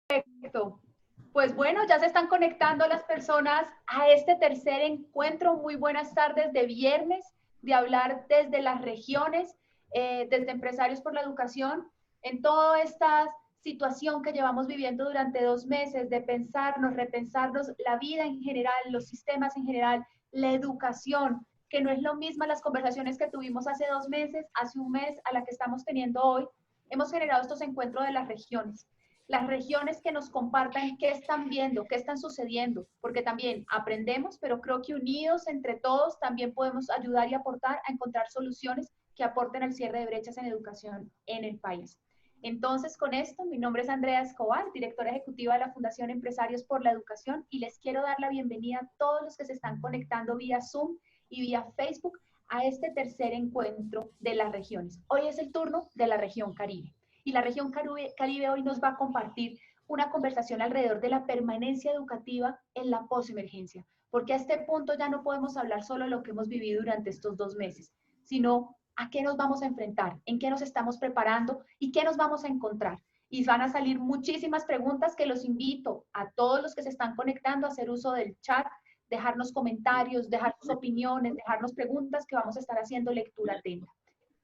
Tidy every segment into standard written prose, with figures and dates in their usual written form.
Perfecto. Pues bueno, ya se están conectando las personas a este tercer encuentro. Muy buenas tardes de viernes, de hablar desde las regiones, desde Empresarios por la Educación, en toda esta situación que llevamos viviendo durante 2 meses, de pensarnos, repensarnos la vida en general, los sistemas en general, la educación, que no es lo mismo las conversaciones que tuvimos hace 2 meses, hace un mes, a la que estamos teniendo hoy. Hemos generado estos encuentros de las regiones que nos compartan qué están viendo, qué están sucediendo, porque también aprendemos, pero creo que unidos entre todos también podemos ayudar y aportar a encontrar soluciones que aporten al cierre de brechas en educación en el país. Entonces, con esto, mi nombre es Andrea Escobar, directora ejecutiva de la Fundación Empresarios por la Educación, y les quiero dar la bienvenida a todos los que se están conectando vía Zoom y vía Facebook a este tercer encuentro de las regiones. Hoy es el turno de la región Caribe. Y la región Caribe hoy nos va a compartir una conversación alrededor de la permanencia educativa en la posemergencia, porque a este punto ya no podemos hablar solo de lo que hemos vivido durante estos 2 meses, sino a qué nos vamos a enfrentar, en qué nos estamos preparando y qué nos vamos a encontrar. Y van a salir muchísimas preguntas que los invito a todos los que se están conectando a hacer uso del chat, dejarnos comentarios, dejarnos opiniones, dejarnos preguntas que vamos a estar haciendo lectura atenta.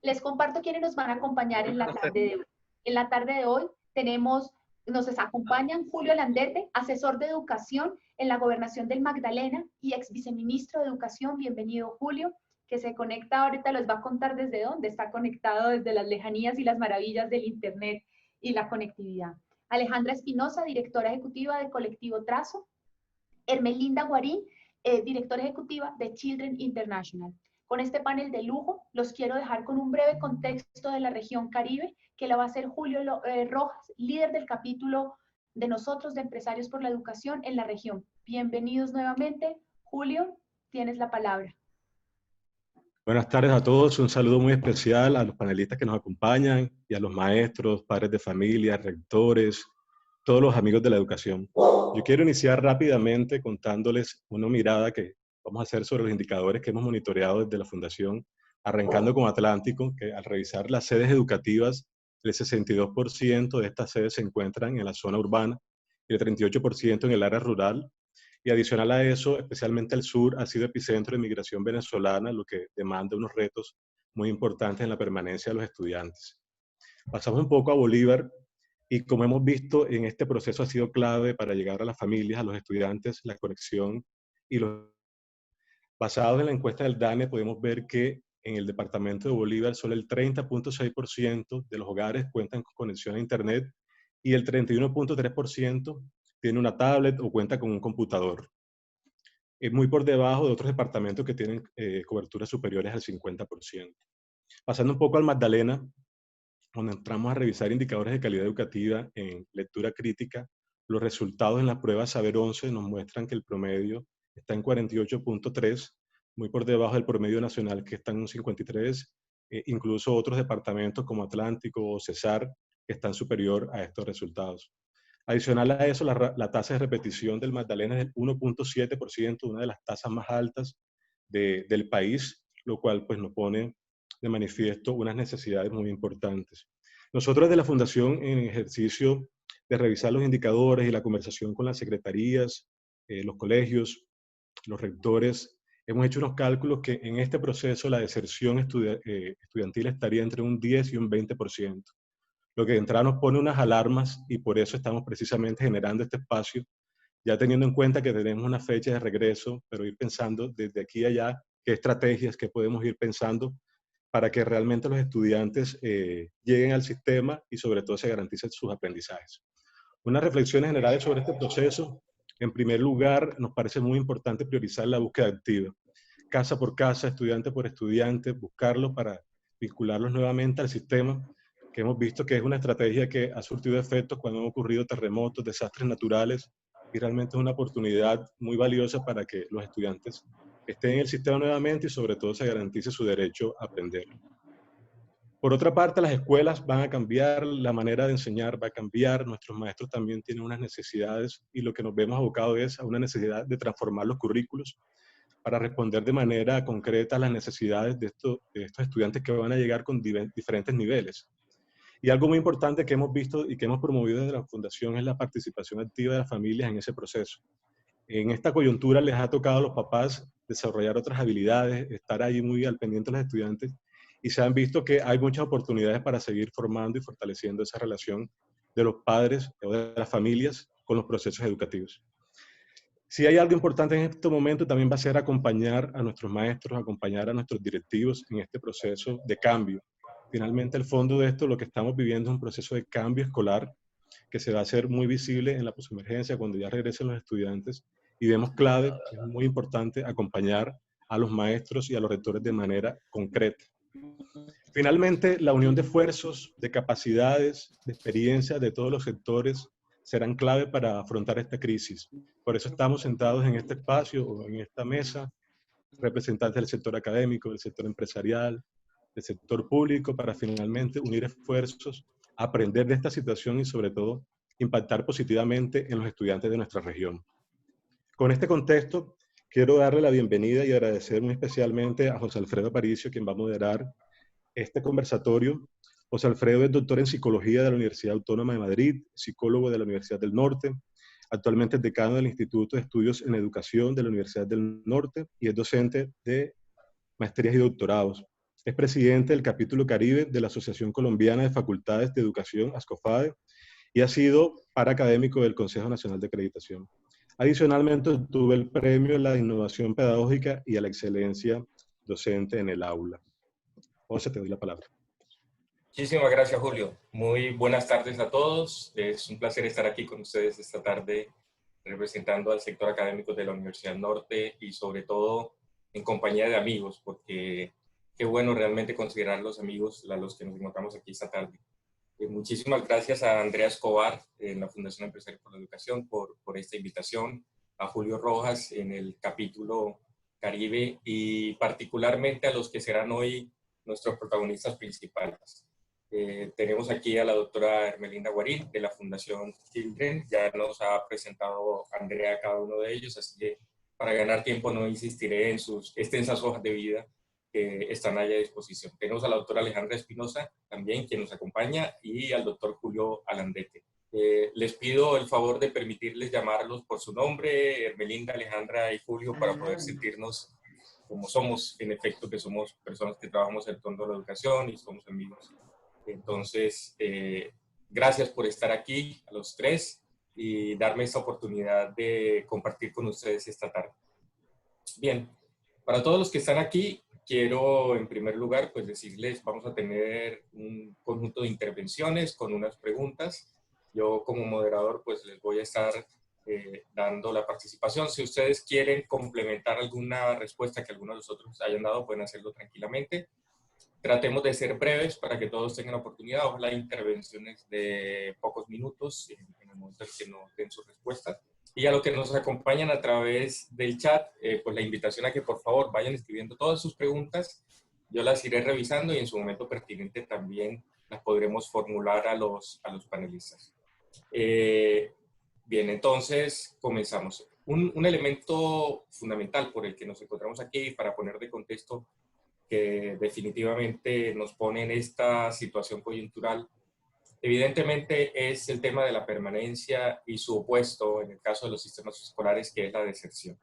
Les comparto quiénes nos van a acompañar en la tarde de hoy. En la tarde de hoy nos acompañan Julio Landete, asesor de educación en la gobernación del Magdalena y ex viceministro de educación. Bienvenido, Julio, que se conecta ahorita, les va a contar desde dónde está conectado, desde las lejanías y las maravillas del Internet y la conectividad. Alejandra Espinosa, directora ejecutiva de Colectivo Trazo. Hermelinda Guarín, directora ejecutiva de Children International. Con este panel de lujo, los quiero dejar con un breve contexto de la región Caribe, que la va a hacer Julio Rojas, líder del capítulo de nosotros, de Empresarios por la Educación en la región. Bienvenidos nuevamente. Julio, tienes la palabra. Buenas tardes a todos, un saludo muy especial a los panelistas que nos acompañan y a los maestros, padres de familia, rectores, todos los amigos de la educación. Yo quiero iniciar rápidamente contándoles una mirada que vamos a hacer sobre los indicadores que hemos monitoreado desde la Fundación, arrancando con Atlántico, que al revisar las sedes educativas, el 62% de estas sedes se encuentran en la zona urbana y el 38% en el área rural. Y adicional a eso, especialmente el sur ha sido epicentro de migración venezolana, lo que demanda unos retos muy importantes en la permanencia de los estudiantes. Pasamos un poco a Bolívar y como hemos visto en este proceso ha sido clave para llegar a las familias, a los estudiantes, la conexión y los... Basados en la encuesta del DANE podemos ver que en el departamento de Bolívar solo el 30.6% de los hogares cuentan con conexión a internet y el 31.3% tiene una tablet o cuenta con un computador. Es muy por debajo de otros departamentos que tienen coberturas superiores al 50%. Pasando un poco al Magdalena, donde entramos a revisar indicadores de calidad educativa en lectura crítica, los resultados en las pruebas Saber 11 nos muestran que el promedio está en 48.3, muy por debajo del promedio nacional que está en un 53, incluso otros departamentos como Atlántico o Cesar que están superior a estos resultados. Adicional a eso, la tasa de repetición del Magdalena es del 1.7%, una de las tasas más altas del país, lo cual pues, nos pone de manifiesto unas necesidades muy importantes. Nosotros de la Fundación, en ejercicio de revisar los indicadores y la conversación con las secretarías, los colegios, los rectores, hemos hecho unos cálculos que en este proceso la deserción estudiantil estaría entre un 10 y un 20%. Lo que de entrada nos pone unas alarmas y por eso estamos precisamente generando este espacio, ya teniendo en cuenta que tenemos una fecha de regreso, pero ir pensando desde aquí a allá qué estrategias que podemos ir pensando para que realmente los estudiantes lleguen al sistema y sobre todo se garanticen sus aprendizajes. Unas reflexiones generales sobre este proceso. En primer lugar, nos parece muy importante priorizar la búsqueda activa. Casa por casa, estudiante por estudiante, buscarlos para vincularlos nuevamente al sistema, que hemos visto que es una estrategia que ha surtido efectos cuando han ocurrido terremotos, desastres naturales, y realmente es una oportunidad muy valiosa para que los estudiantes estén en el sistema nuevamente y sobre todo se garantice su derecho a aprender. Por otra parte, las escuelas van a cambiar, la manera de enseñar va a cambiar, nuestros maestros también tienen unas necesidades y lo que nos vemos abocados es a una necesidad de transformar los currículos para responder de manera concreta a las necesidades de estos estudiantes que van a llegar con diferentes niveles. Y algo muy importante que hemos visto y que hemos promovido desde la Fundación es la participación activa de las familias en ese proceso. En esta coyuntura les ha tocado a los papás desarrollar otras habilidades, estar ahí muy al pendiente de los estudiantes, y se han visto que hay muchas oportunidades para seguir formando y fortaleciendo esa relación de los padres o de las familias con los procesos educativos. Si hay algo importante en este momento, también va a ser acompañar a nuestros maestros, acompañar a nuestros directivos en este proceso de cambio. Finalmente, el fondo de esto, lo que estamos viviendo es un proceso de cambio escolar que se va a hacer muy visible en la posemergencia cuando ya regresen los estudiantes, y vemos clave, es muy importante acompañar a los maestros y a los rectores de manera concreta. Finalmente, la unión de esfuerzos, de capacidades, de experiencias de todos los sectores serán clave para afrontar esta crisis. Por eso estamos sentados en este espacio o en esta mesa, representantes del sector académico, del sector empresarial, del sector público, para finalmente unir esfuerzos, aprender de esta situación y sobre todo impactar positivamente en los estudiantes de nuestra región. Con este contexto, quiero darle la bienvenida y agradecer muy especialmente a José Alfredo Aparicio, quien va a moderar este conversatorio. José Alfredo es doctor en Psicología de la Universidad Autónoma de Madrid, psicólogo de la Universidad del Norte, actualmente es decano del Instituto de Estudios en Educación de la Universidad del Norte y es docente de maestrías y doctorados. Es presidente del capítulo Caribe de la Asociación Colombiana de Facultades de Educación, ASCOFADE, y ha sido paracadémico del Consejo Nacional de Acreditación. Adicionalmente, obtuvo el premio a la innovación pedagógica y a la excelencia docente en el aula. José, te doy la palabra. Muchísimas gracias, Julio. Muy buenas tardes a todos. Es un placer estar aquí con ustedes esta tarde representando al sector académico de la Universidad del Norte y sobre todo en compañía de amigos, porque qué bueno realmente considerar los amigos a los que nos encontramos aquí esta tarde. Muchísimas gracias a Andrea Escobar en la Fundación Empresarios por la Educación por esta invitación, a Julio Rojas en el capítulo Caribe y particularmente a los que serán hoy nuestros protagonistas principales. Tenemos aquí a la doctora Hermelinda Guarín de la Fundación Children. Ya nos ha presentado Andrea cada uno de ellos, así que para ganar tiempo no insistiré en sus extensas hojas de vida que están ahí a disposición. Tenemos a la doctora Alejandra Espinosa también, quien nos acompaña, y al doctor Julio Alandete. Les pido el favor de permitirles llamarlos por su nombre, Hermelinda, Alejandra y Julio, para poder sentirnos como somos, en efecto, que somos personas que trabajamos en torno a la educación y somos amigos. Entonces, gracias por estar aquí a los tres y darme esta oportunidad de compartir con ustedes esta tarde. Bien, para todos los que están aquí, quiero en primer lugar pues decirles, vamos a tener un conjunto de intervenciones con unas preguntas. Yo como moderador pues les voy a estar dando la participación. Si ustedes quieren complementar alguna respuesta que algunos de nosotros hayan dado, pueden hacerlo tranquilamente. Tratemos de ser breves para que todos tengan oportunidad. Ojalá intervenciones de pocos minutos en el momento en que nos den sus respuestas. Y a los que nos acompañan a través del chat, pues la invitación a que por favor vayan escribiendo todas sus preguntas. Yo las iré revisando y en su momento pertinente también las podremos formular a los panelistas. Bien, entonces comenzamos. Un elemento fundamental por el que nos encontramos aquí, para poner de contexto, que definitivamente nos pone en esta situación coyuntural, evidentemente es el tema de la permanencia y su opuesto en el caso de los sistemas escolares, que es la deserción.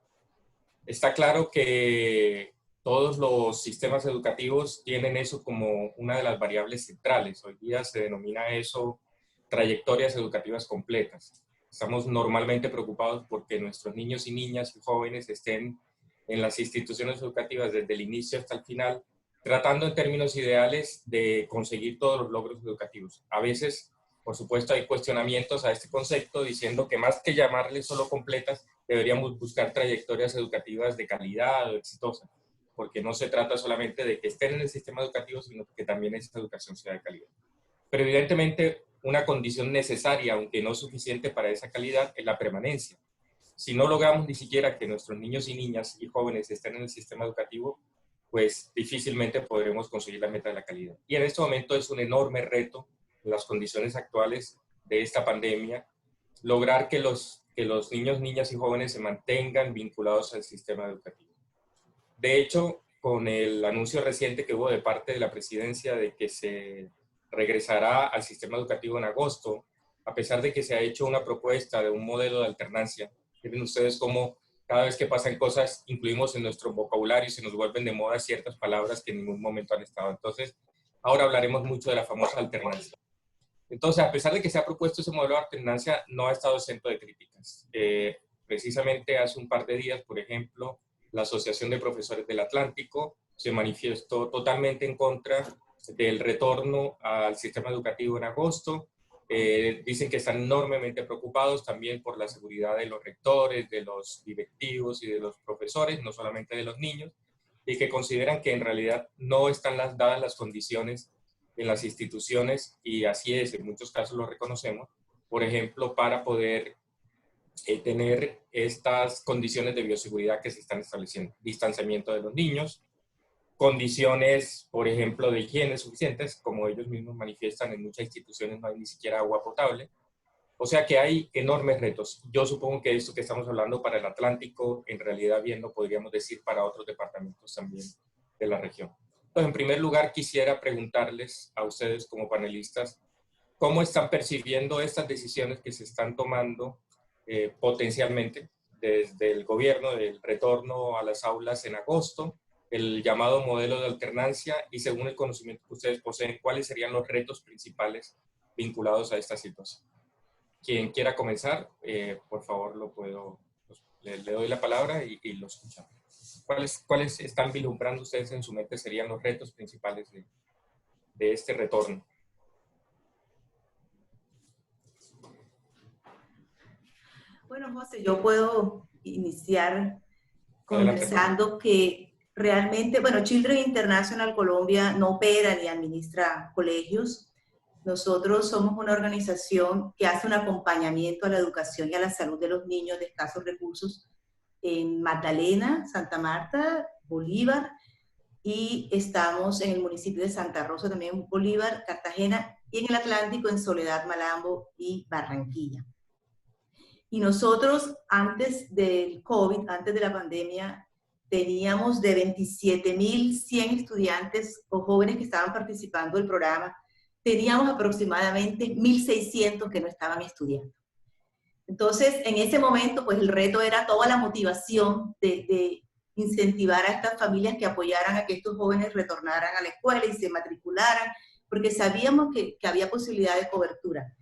Está claro que todos los sistemas educativos tienen eso como una de las variables centrales. Hoy día se denomina eso trayectorias educativas completas. Estamos normalmente preocupados porque nuestros niños y niñas y jóvenes estén en las instituciones educativas desde el inicio hasta el final, tratando en términos ideales de conseguir todos los logros educativos. A veces, por supuesto, hay cuestionamientos a este concepto diciendo que más que llamarles solo completas, deberíamos buscar trayectorias educativas de calidad o exitosas, porque no se trata solamente de que estén en el sistema educativo, sino que también esa educación sea de calidad. Pero evidentemente, una condición necesaria, aunque no suficiente para esa calidad, es la permanencia. Si no logramos ni siquiera que nuestros niños y niñas y jóvenes estén en el sistema educativo, pues difícilmente podremos conseguir la meta de la calidad. Y en este momento es un enorme reto, en las condiciones actuales de esta pandemia, lograr que los niños, niñas y jóvenes se mantengan vinculados al sistema educativo. De hecho, con el anuncio reciente que hubo de parte de la presidencia de que se regresará al sistema educativo en agosto, a pesar de que se ha hecho una propuesta de un modelo de alternancia. Miren ustedes cómo cada vez que pasan cosas incluimos en nuestro vocabulario y se nos vuelven de moda ciertas palabras que en ningún momento han estado. Entonces, ahora hablaremos mucho de la famosa alternancia. Entonces, a pesar de que se ha propuesto ese modelo de alternancia, no ha estado exento de críticas. Precisamente hace un par de días, por ejemplo, la Asociación de Profesores del Atlántico se manifestó totalmente en contra del retorno al sistema educativo en agosto. Dicen que están enormemente preocupados también por la seguridad de los rectores, de los directivos y de los profesores, no solamente de los niños, y que consideran que en realidad no están dadas las condiciones en las instituciones, y así es, en muchos casos lo reconocemos, por ejemplo, para poder tener estas condiciones de bioseguridad que se están estableciendo. Distanciamiento de los niños, condiciones, por ejemplo, de higiene suficientes, como ellos mismos manifiestan, en muchas instituciones no hay ni siquiera agua potable. O sea que hay enormes retos. Yo supongo que esto que estamos hablando para el Atlántico, en realidad bien lo podríamos decir para otros departamentos también de la región. Entonces, en primer lugar, quisiera preguntarles a ustedes como panelistas, ¿cómo están percibiendo estas decisiones que se están tomando potencialmente desde el gobierno del retorno a las aulas en agosto, el llamado modelo de alternancia, y según el conocimiento que ustedes poseen, cuáles serían los retos principales vinculados a esta situación? Quien quiera comenzar, por favor, le doy la palabra y lo escuchamos. ¿Cuáles están vislumbrando ustedes en su mente serían los retos principales de este retorno? Bueno, José, yo puedo iniciar confesando que realmente, bueno, Children International Colombia no opera ni administra colegios. Nosotros somos una organización que hace un acompañamiento a la educación y a la salud de los niños de escasos recursos en Magdalena, Santa Marta, Bolívar, y estamos en el municipio de Santa Rosa, también Bolívar, Cartagena, y en el Atlántico, en Soledad, Malambo y Barranquilla. Y nosotros, antes del COVID, antes de la pandemia, teníamos de 27.100 estudiantes o jóvenes que estaban participando del programa, teníamos aproximadamente 1.600 que no estaban estudiando. Entonces, en ese momento, pues el reto era toda la motivación de incentivar a estas familias que apoyaran a que estos jóvenes retornaran a la escuela y se matricularan, porque sabíamos que había posibilidad de cobertura.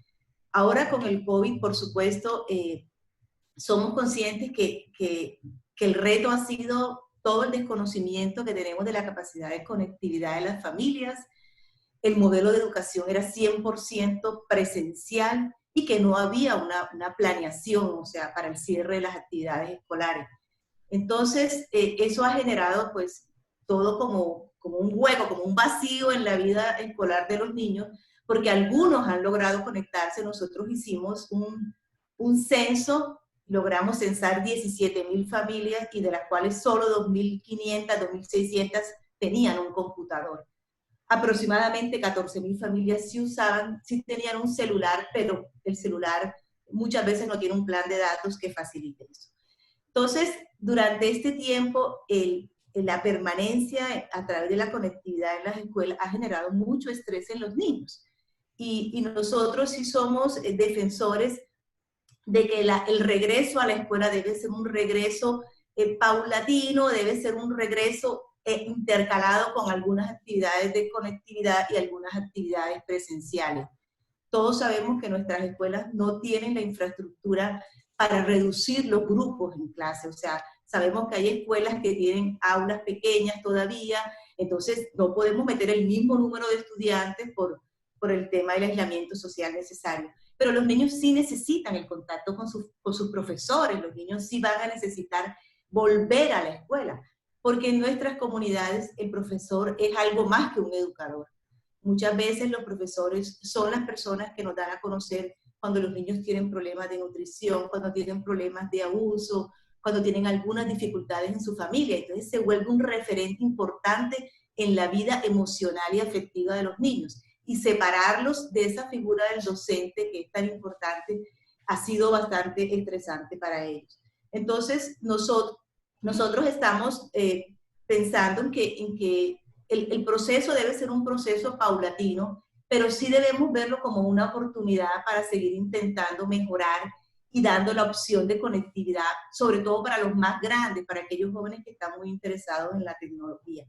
Ahora con el COVID, por supuesto, somos conscientes que el reto ha sido todo el desconocimiento que tenemos de la capacidad de conectividad de las familias. El modelo de educación era 100% presencial y que no había una planeación, o sea, para el cierre de las actividades escolares. Entonces, eso ha generado, pues, todo como un hueco, como un vacío en la vida escolar de los niños, porque algunos han logrado conectarse. Nosotros hicimos un censo, logramos censar 17.000 familias y de las cuales solo 2.500, 2.600 tenían un computador. Aproximadamente 14.000 familias sí tenían un celular, pero el celular muchas veces no tiene un plan de datos que facilite eso. Entonces, durante este tiempo, la permanencia a través de la conectividad en las escuelas ha generado mucho estrés en los niños. Y nosotros sí somos defensores de que el regreso a la escuela debe ser un regreso paulatino, debe ser un regreso intercalado con algunas actividades de conectividad y algunas actividades presenciales. Todos sabemos que nuestras escuelas no tienen la infraestructura para reducir los grupos en clase. O sea, sabemos que hay escuelas que tienen aulas pequeñas todavía, entonces no podemos meter el mismo número de estudiantes por el tema del aislamiento social necesario. Pero los niños sí necesitan el contacto con sus profesores, los niños sí van a necesitar volver a la escuela, porque en nuestras comunidades el profesor es algo más que un educador. Muchas veces los profesores son las personas que nos dan a conocer cuando los niños tienen problemas de nutrición, cuando tienen problemas de abuso, cuando tienen algunas dificultades en su familia. Entonces se vuelve un referente importante en la vida emocional y afectiva de los niños. Y separarlos de esa figura del docente que es tan importante ha sido bastante estresante para ellos. Entonces nosotros estamos pensando en que el proceso debe ser un proceso paulatino pero sí debemos verlo como una oportunidad para seguir intentando mejorar y dando la opción de conectividad, sobre todo para los más grandes, para aquellos jóvenes que están muy interesados en la tecnología.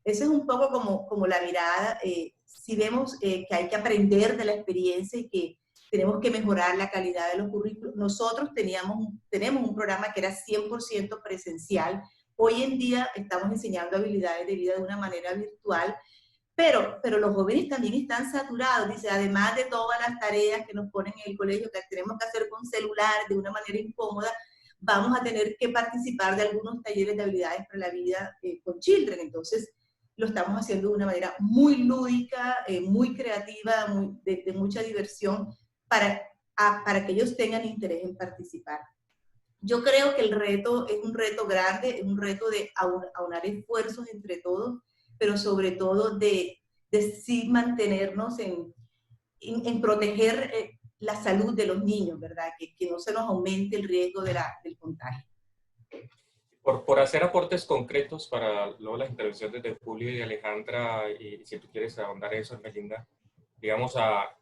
Esa es un poco como la mirada, si vemos que hay que aprender de la experiencia y que tenemos que mejorar la calidad de los currículos. Nosotros tenemos un programa que era 100% presencial. Hoy en día estamos enseñando habilidades de vida de una manera virtual, pero los jóvenes también están saturados. Dice, además de todas las tareas que nos ponen en el colegio, que tenemos que hacer con celular de una manera incómoda, vamos a tener que participar de algunos talleres de habilidades para la vida con Children. Entonces, lo estamos haciendo de una manera muy lúdica, muy creativa, de mucha diversión, para que ellos tengan interés en participar. Yo creo que el reto es un reto grande, es un reto de aunar esfuerzos entre todos, pero sobre todo de sí mantenernos en proteger la salud de los niños, ¿verdad? Que no se nos aumente el riesgo del contagio. Por hacer aportes concretos para luego las intervenciones de Julio y de Alejandra, y si tú quieres ahondar eso, Melinda, digamos a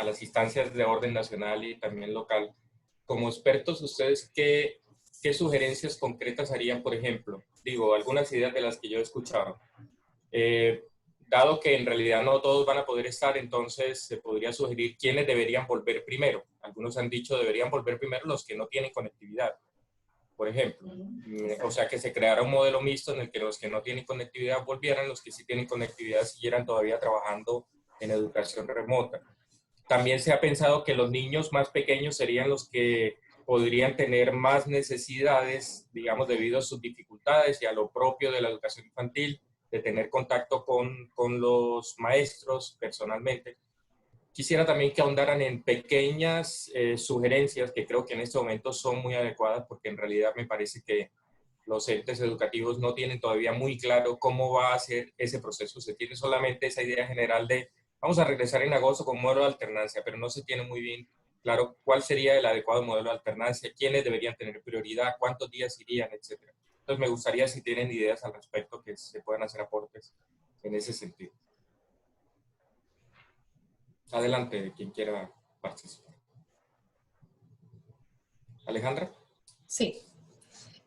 las instancias de orden nacional y también local, como expertos, ¿ustedes qué sugerencias concretas harían, por ejemplo? Digo, algunas ideas de las que yo he escuchado. Dado que en realidad no todos van a poder estar, entonces se podría sugerir quiénes deberían volver primero. Algunos han dicho deberían volver primero los que no tienen conectividad, por ejemplo. O sea, que se creara un modelo mixto en el que los que no tienen conectividad volvieran, los que sí tienen conectividad siguieran todavía trabajando en educación remota. También se ha pensado que los niños más pequeños serían los que podrían tener más necesidades, digamos, debido a sus dificultades y a lo propio de la educación infantil, de tener contacto con los maestros personalmente. Quisiera también que ahondaran en pequeñas sugerencias que creo que en este momento son muy adecuadas, porque en realidad me parece que los entes educativos no tienen todavía muy claro cómo va a ser ese proceso. Se tiene solamente esa idea general de vamos a regresar en agosto con modelo de alternancia, pero no se tiene muy bien claro cuál sería el adecuado modelo de alternancia, quiénes deberían tener prioridad, cuántos días irían, etc. Entonces me gustaría si tienen ideas al respecto que se puedan hacer aportes en ese sentido. Adelante, quien quiera participar. ¿Alejandra? Sí.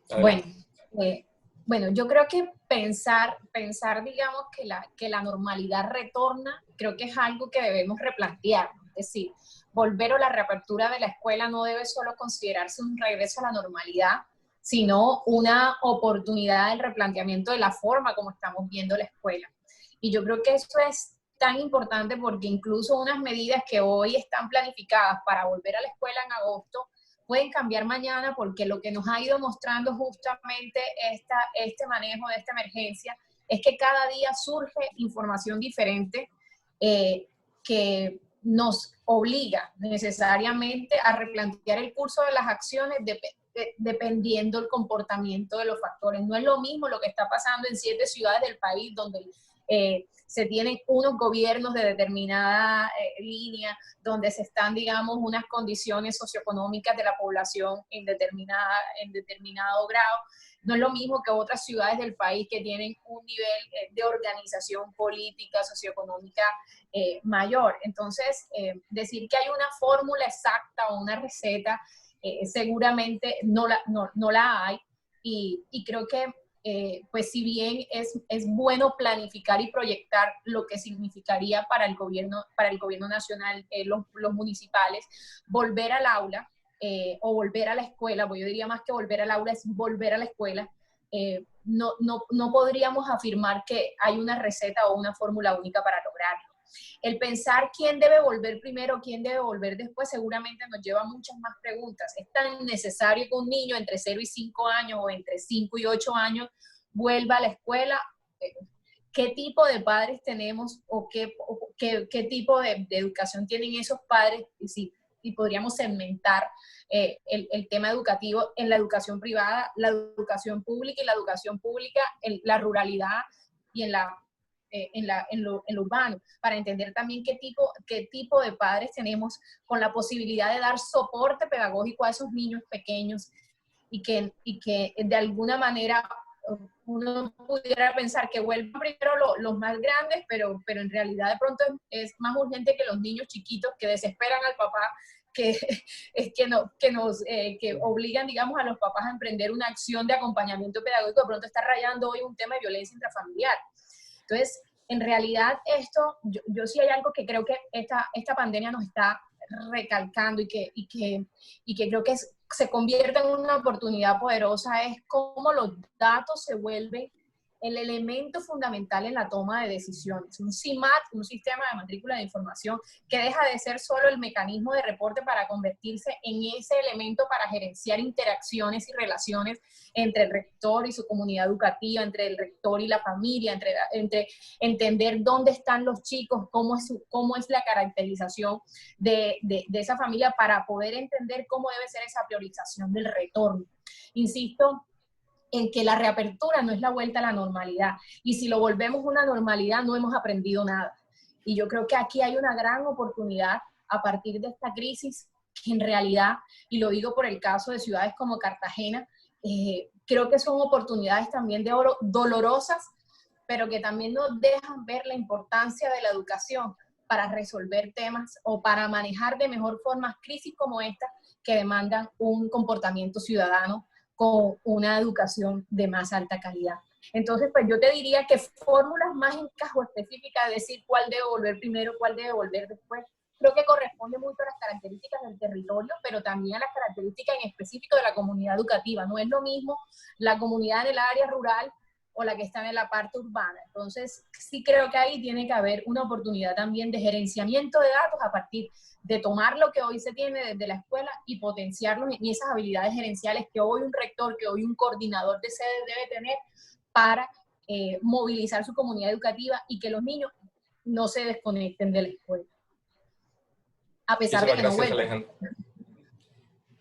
Adelante. Bueno, yo creo que pensar digamos, que la normalidad retorna, creo que es algo que debemos replantear. Es decir, volver o la reapertura de la escuela no debe solo considerarse un regreso a la normalidad, sino una oportunidad del replanteamiento de la forma como estamos viendo la escuela. Y yo creo que eso es tan importante porque incluso unas medidas que hoy están planificadas para volver a la escuela en agosto pueden cambiar mañana, porque lo que nos ha ido mostrando justamente este manejo de esta emergencia es que cada día surge información diferente que nos obliga necesariamente a replantear el curso de las acciones dependiendo del comportamiento de los factores. No es lo mismo lo que está pasando en 7 ciudades del país donde se tienen unos gobiernos de determinada línea, donde se están, digamos, unas condiciones socioeconómicas de la población en determinado grado. No es lo mismo que otras ciudades del país que tienen un nivel de organización política, socioeconómica mayor. Entonces, decir que hay una fórmula exacta o una receta, seguramente no la hay, y creo que pues si bien es bueno planificar y proyectar lo que significaría para el gobierno nacional, los municipales, volver al aula o volver a la escuela, pues yo diría más que volver al aula es volver a la escuela, no podríamos afirmar que hay una receta o una fórmula única para lograrlo. El pensar quién debe volver primero, quién debe volver después, seguramente nos lleva a muchas más preguntas. ¿Es tan necesario que un niño entre 0 y 5 años o entre 5 y 8 años vuelva a la escuela? ¿Qué tipo de padres tenemos o qué tipo de educación tienen esos padres? Y podríamos segmentar el tema educativo en la educación privada, la educación pública y la educación pública, en la ruralidad y en lo urbano, para entender también qué tipo de padres tenemos con la posibilidad de dar soporte pedagógico a esos niños pequeños y que de alguna manera uno pudiera pensar que vuelvan primero los más grandes, pero en realidad de pronto es más urgente que los niños chiquitos que desesperan al papá, que obligan, digamos, a los papás a emprender una acción de acompañamiento pedagógico, de pronto está rayando hoy un tema de violencia intrafamiliar. Entonces, en realidad esto, yo sí hay algo que creo que esta pandemia nos está recalcando y que creo que se convierte en una oportunidad poderosa, es cómo los datos se vuelven el elemento fundamental en la toma de decisiones. Un CIMAT, un sistema de matrícula de información, que deja de ser solo el mecanismo de reporte para convertirse en ese elemento para gerenciar interacciones y relaciones entre el rector y su comunidad educativa, entre el rector y la familia, entre entender dónde están los chicos, cómo es la caracterización de esa familia, para poder entender cómo debe ser esa priorización del retorno. Insisto en que la reapertura no es la vuelta a la normalidad, y si lo volvemos una normalidad no hemos aprendido nada. Y yo creo que aquí hay una gran oportunidad a partir de esta crisis, que en realidad, y lo digo por el caso de ciudades como Cartagena, creo que son oportunidades también dolorosas, pero que también nos dejan ver la importancia de la educación para resolver temas o para manejar de mejor forma crisis como esta, que demandan un comportamiento ciudadano con una educación de más alta calidad. Entonces, pues yo te diría que fórmulas más en caso específicas, de decir cuál debe volver primero, cuál debe volver después, creo que corresponde mucho a las características del territorio, pero también a las características en específico de la comunidad educativa. No es lo mismo la comunidad en el área rural o la que está en la parte urbana. Entonces, sí creo que ahí tiene que haber una oportunidad también de gerenciamiento de datos a partir de tomar lo que hoy se tiene desde la escuela y potenciarlo en esas habilidades gerenciales que hoy un rector, que hoy un coordinador de sede debe tener para movilizar su comunidad educativa y que los niños no se desconecten de la escuela, a pesar de que no vuelvan.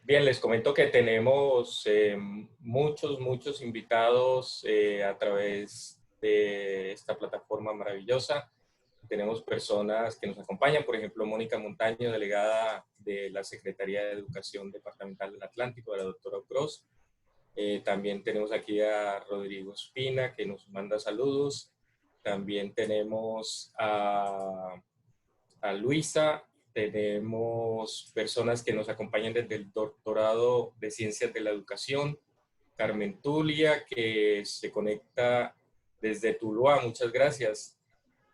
Bien, les comento que tenemos muchos invitados a través de esta plataforma maravillosa. Tenemos personas que nos acompañan, por ejemplo, Mónica Montaño, delegada de la Secretaría de Educación Departamental del Atlántico, de la doctora Ucros. También tenemos aquí a Rodrigo Espina, que nos manda saludos. También tenemos a Luisa. Tenemos personas que nos acompañan desde el Doctorado de Ciencias de la Educación. Carmen Tulia, que se conecta desde Tuluá. Muchas gracias.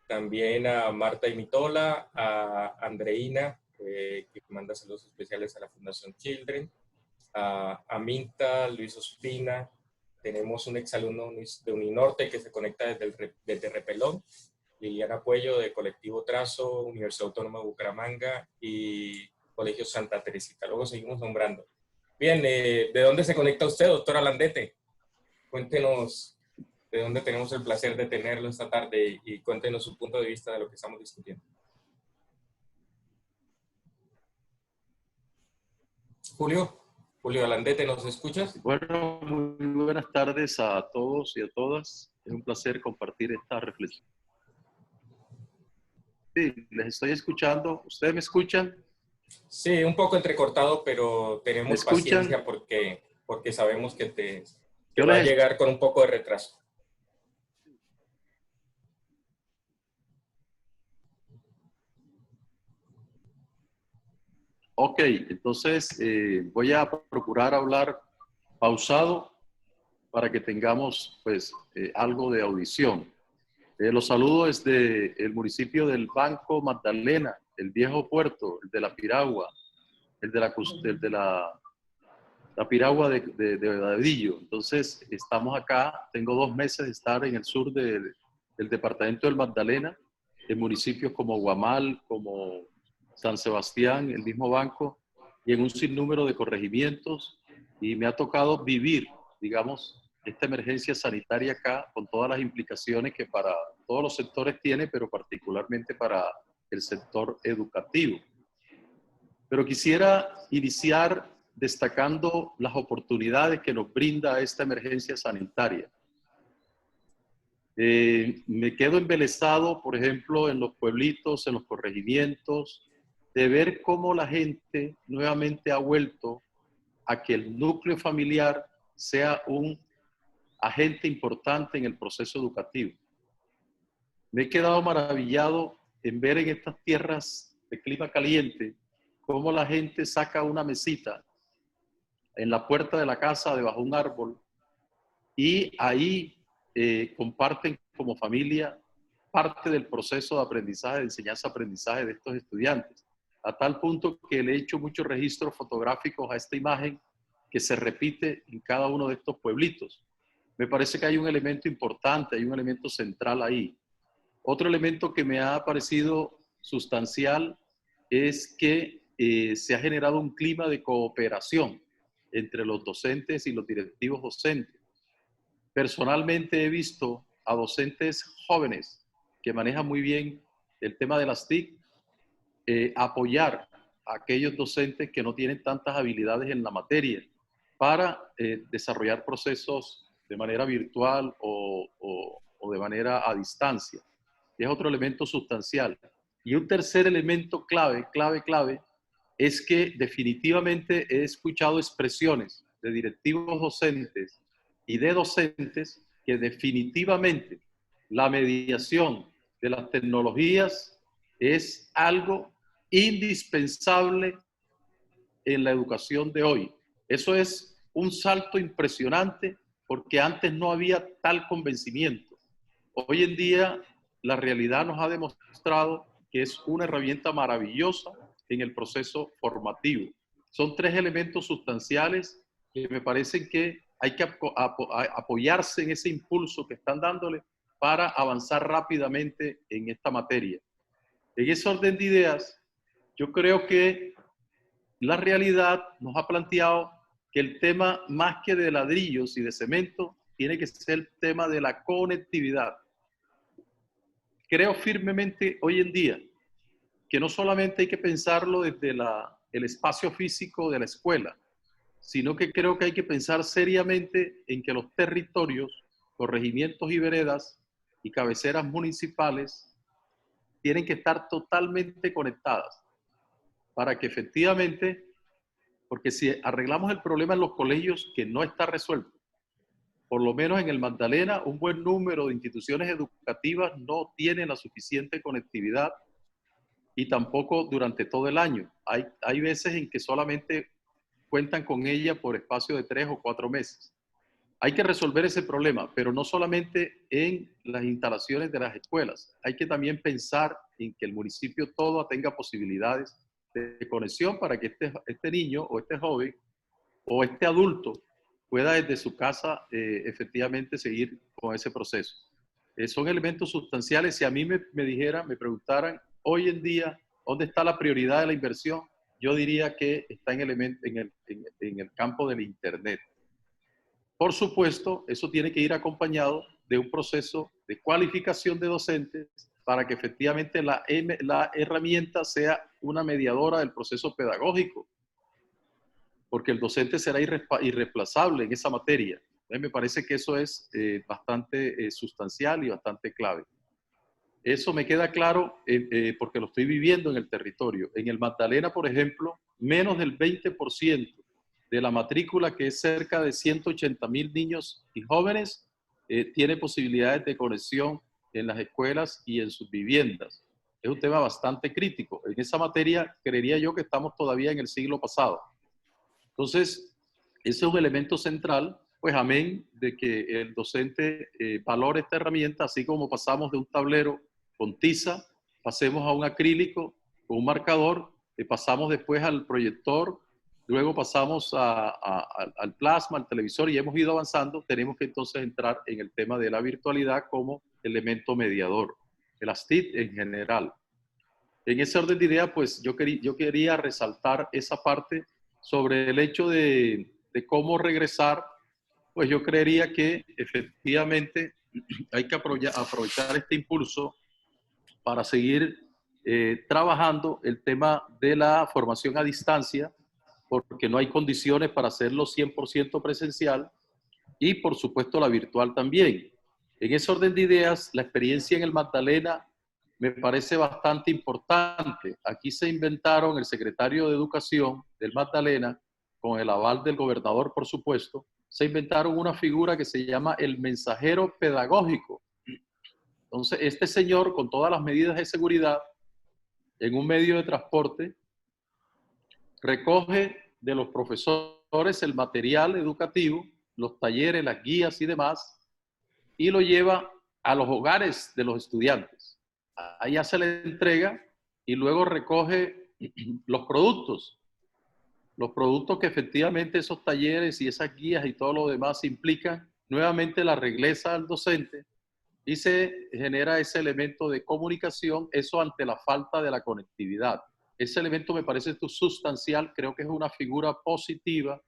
También a Marta Imitola, a Andreina, que manda saludos especiales a la Fundación Children, a Minta, Luis Ospina. Tenemos un exalumno de Uninorte que se conecta desde Repelón, Liliana Puello de Colectivo Trazo, Universidad Autónoma de Bucaramanga y Colegio Santa Teresita. Luego seguimos nombrando. Bien, ¿de dónde se conecta usted, doctora Landete? Cuéntenos de dónde tenemos el placer de tenerlo esta tarde y cuéntenos su punto de vista de lo que estamos discutiendo. Julio Landete, ¿nos escuchas? Bueno, muy buenas tardes a todos y a todas. Es un placer compartir esta reflexión. Sí, les estoy escuchando. ¿Ustedes me escuchan? Sí, un poco entrecortado, pero tenemos paciencia porque sabemos que te va a llegar con un poco de retraso. Ok, entonces voy a procurar hablar pausado para que tengamos pues algo de audición. Los saludo desde el municipio del Banco Magdalena, el Viejo Puerto, el de la Piragua, el de la Piragua de Vadillo. Entonces estamos acá, tengo 2 meses de estar en el sur del departamento del Magdalena, en municipios como Guamal, como San Sebastián, el mismo banco, y en un sinnúmero de corregimientos, y me ha tocado vivir, digamos, esta emergencia sanitaria acá, con todas las implicaciones que para todos los sectores tiene, pero particularmente para el sector educativo. Pero quisiera iniciar destacando las oportunidades que nos brinda esta emergencia sanitaria. Me quedo embelesado, por ejemplo, en los pueblitos, en los corregimientos, de ver cómo la gente nuevamente ha vuelto a que el núcleo familiar sea un agente importante en el proceso educativo. Me he quedado maravillado en ver en estas tierras de clima caliente cómo la gente saca una mesita en la puerta de la casa debajo de un árbol y ahí comparten como familia parte del proceso de aprendizaje, de enseñanza-aprendizaje de estos estudiantes, a tal punto que le he hecho muchos registros fotográficos a esta imagen que se repite en cada uno de estos pueblitos. Me parece que hay un elemento importante, hay un elemento central ahí. Otro elemento que me ha parecido sustancial es que se ha generado un clima de cooperación entre los docentes y los directivos docentes. Personalmente he visto a docentes jóvenes que manejan muy bien el tema de las TIC, apoyar a aquellos docentes que no tienen tantas habilidades en la materia para desarrollar procesos de manera virtual o de manera a distancia. Es otro elemento sustancial. Y un tercer elemento clave, es que definitivamente he escuchado expresiones de directivos docentes y de docentes que definitivamente la mediación de las tecnologías es algo indispensable en la educación de hoy. Eso es un salto impresionante porque antes no había tal convencimiento. Hoy en día la realidad nos ha demostrado que es una herramienta maravillosa en el proceso formativo. Son tres elementos sustanciales que me parecen que hay que apoyarse en ese impulso que están dándole para avanzar rápidamente en esta materia. En ese orden de ideas, yo creo que la realidad nos ha planteado que el tema más que de ladrillos y de cemento tiene que ser el tema de la conectividad. Creo firmemente hoy en día que no solamente hay que pensarlo desde el espacio físico de la escuela, sino que creo que hay que pensar seriamente en que los territorios, corregimientos y veredas y cabeceras municipales tienen que estar totalmente conectadas para que efectivamente, porque si arreglamos el problema en los colegios que no está resuelto, por lo menos en el Magdalena, un buen número de instituciones educativas no tienen la suficiente conectividad y tampoco durante todo el año. Hay veces en que solamente cuentan con ella por espacio de 3 o 4 meses. Hay que resolver ese problema, pero no solamente en las instalaciones de las escuelas. Hay que también pensar en que el municipio todo tenga posibilidades de conexión para que este niño o este joven o este adulto pueda desde su casa efectivamente seguir con ese proceso. Son elementos sustanciales. Si a mí me preguntaran hoy en día dónde está la prioridad de la inversión, yo diría que está en el campo del Internet. Por supuesto, eso tiene que ir acompañado de un proceso de cualificación de docentes para que efectivamente la herramienta sea una mediadora del proceso pedagógico, porque el docente será irreemplazable en esa materia. Entonces, me parece que eso es bastante sustancial y bastante clave. Eso me queda claro porque lo estoy viviendo en el territorio. En el Magdalena, por ejemplo, menos del 20% de la matrícula, que es cerca de 180,000 niños y jóvenes, tiene posibilidades de conexión en las escuelas y en sus viviendas. Es un tema bastante crítico. En esa materia, creería yo que estamos todavía en el siglo pasado. Entonces, ese es un elemento central, pues amén de que el docente valore esta herramienta, así como pasamos de un tablero con tiza, pasemos a un acrílico con un marcador, pasamos después al proyector, luego pasamos al plasma, al televisor y hemos ido avanzando. Tenemos que entonces entrar en el tema de la virtualidad como elemento mediador, de las TIC en general. En ese orden de idea, pues yo quería resaltar esa parte sobre el hecho de cómo regresar. Pues yo creería que efectivamente hay que aprovechar este impulso para seguir trabajando el tema de la formación a distancia, porque no hay condiciones para hacerlo 100% presencial y por supuesto la virtual también. En ese orden de ideas, la experiencia en el Magdalena me parece bastante importante. Aquí se inventaron el secretario de Educación del Magdalena, con el aval del gobernador, por supuesto, se inventaron una figura que se llama el mensajero pedagógico. Entonces, este señor, con todas las medidas de seguridad, en un medio de transporte, recoge de los profesores el material educativo, los talleres, las guías y demás, y lo lleva a los hogares de los estudiantes. Ahí hace la entrega y luego recoge los productos que efectivamente esos talleres y esas guías y todo lo demás implican nuevamente la regresa al docente y se genera ese elemento de comunicación, eso ante la falta de la conectividad. Ese elemento me parece sustancial, creo que es una figura positiva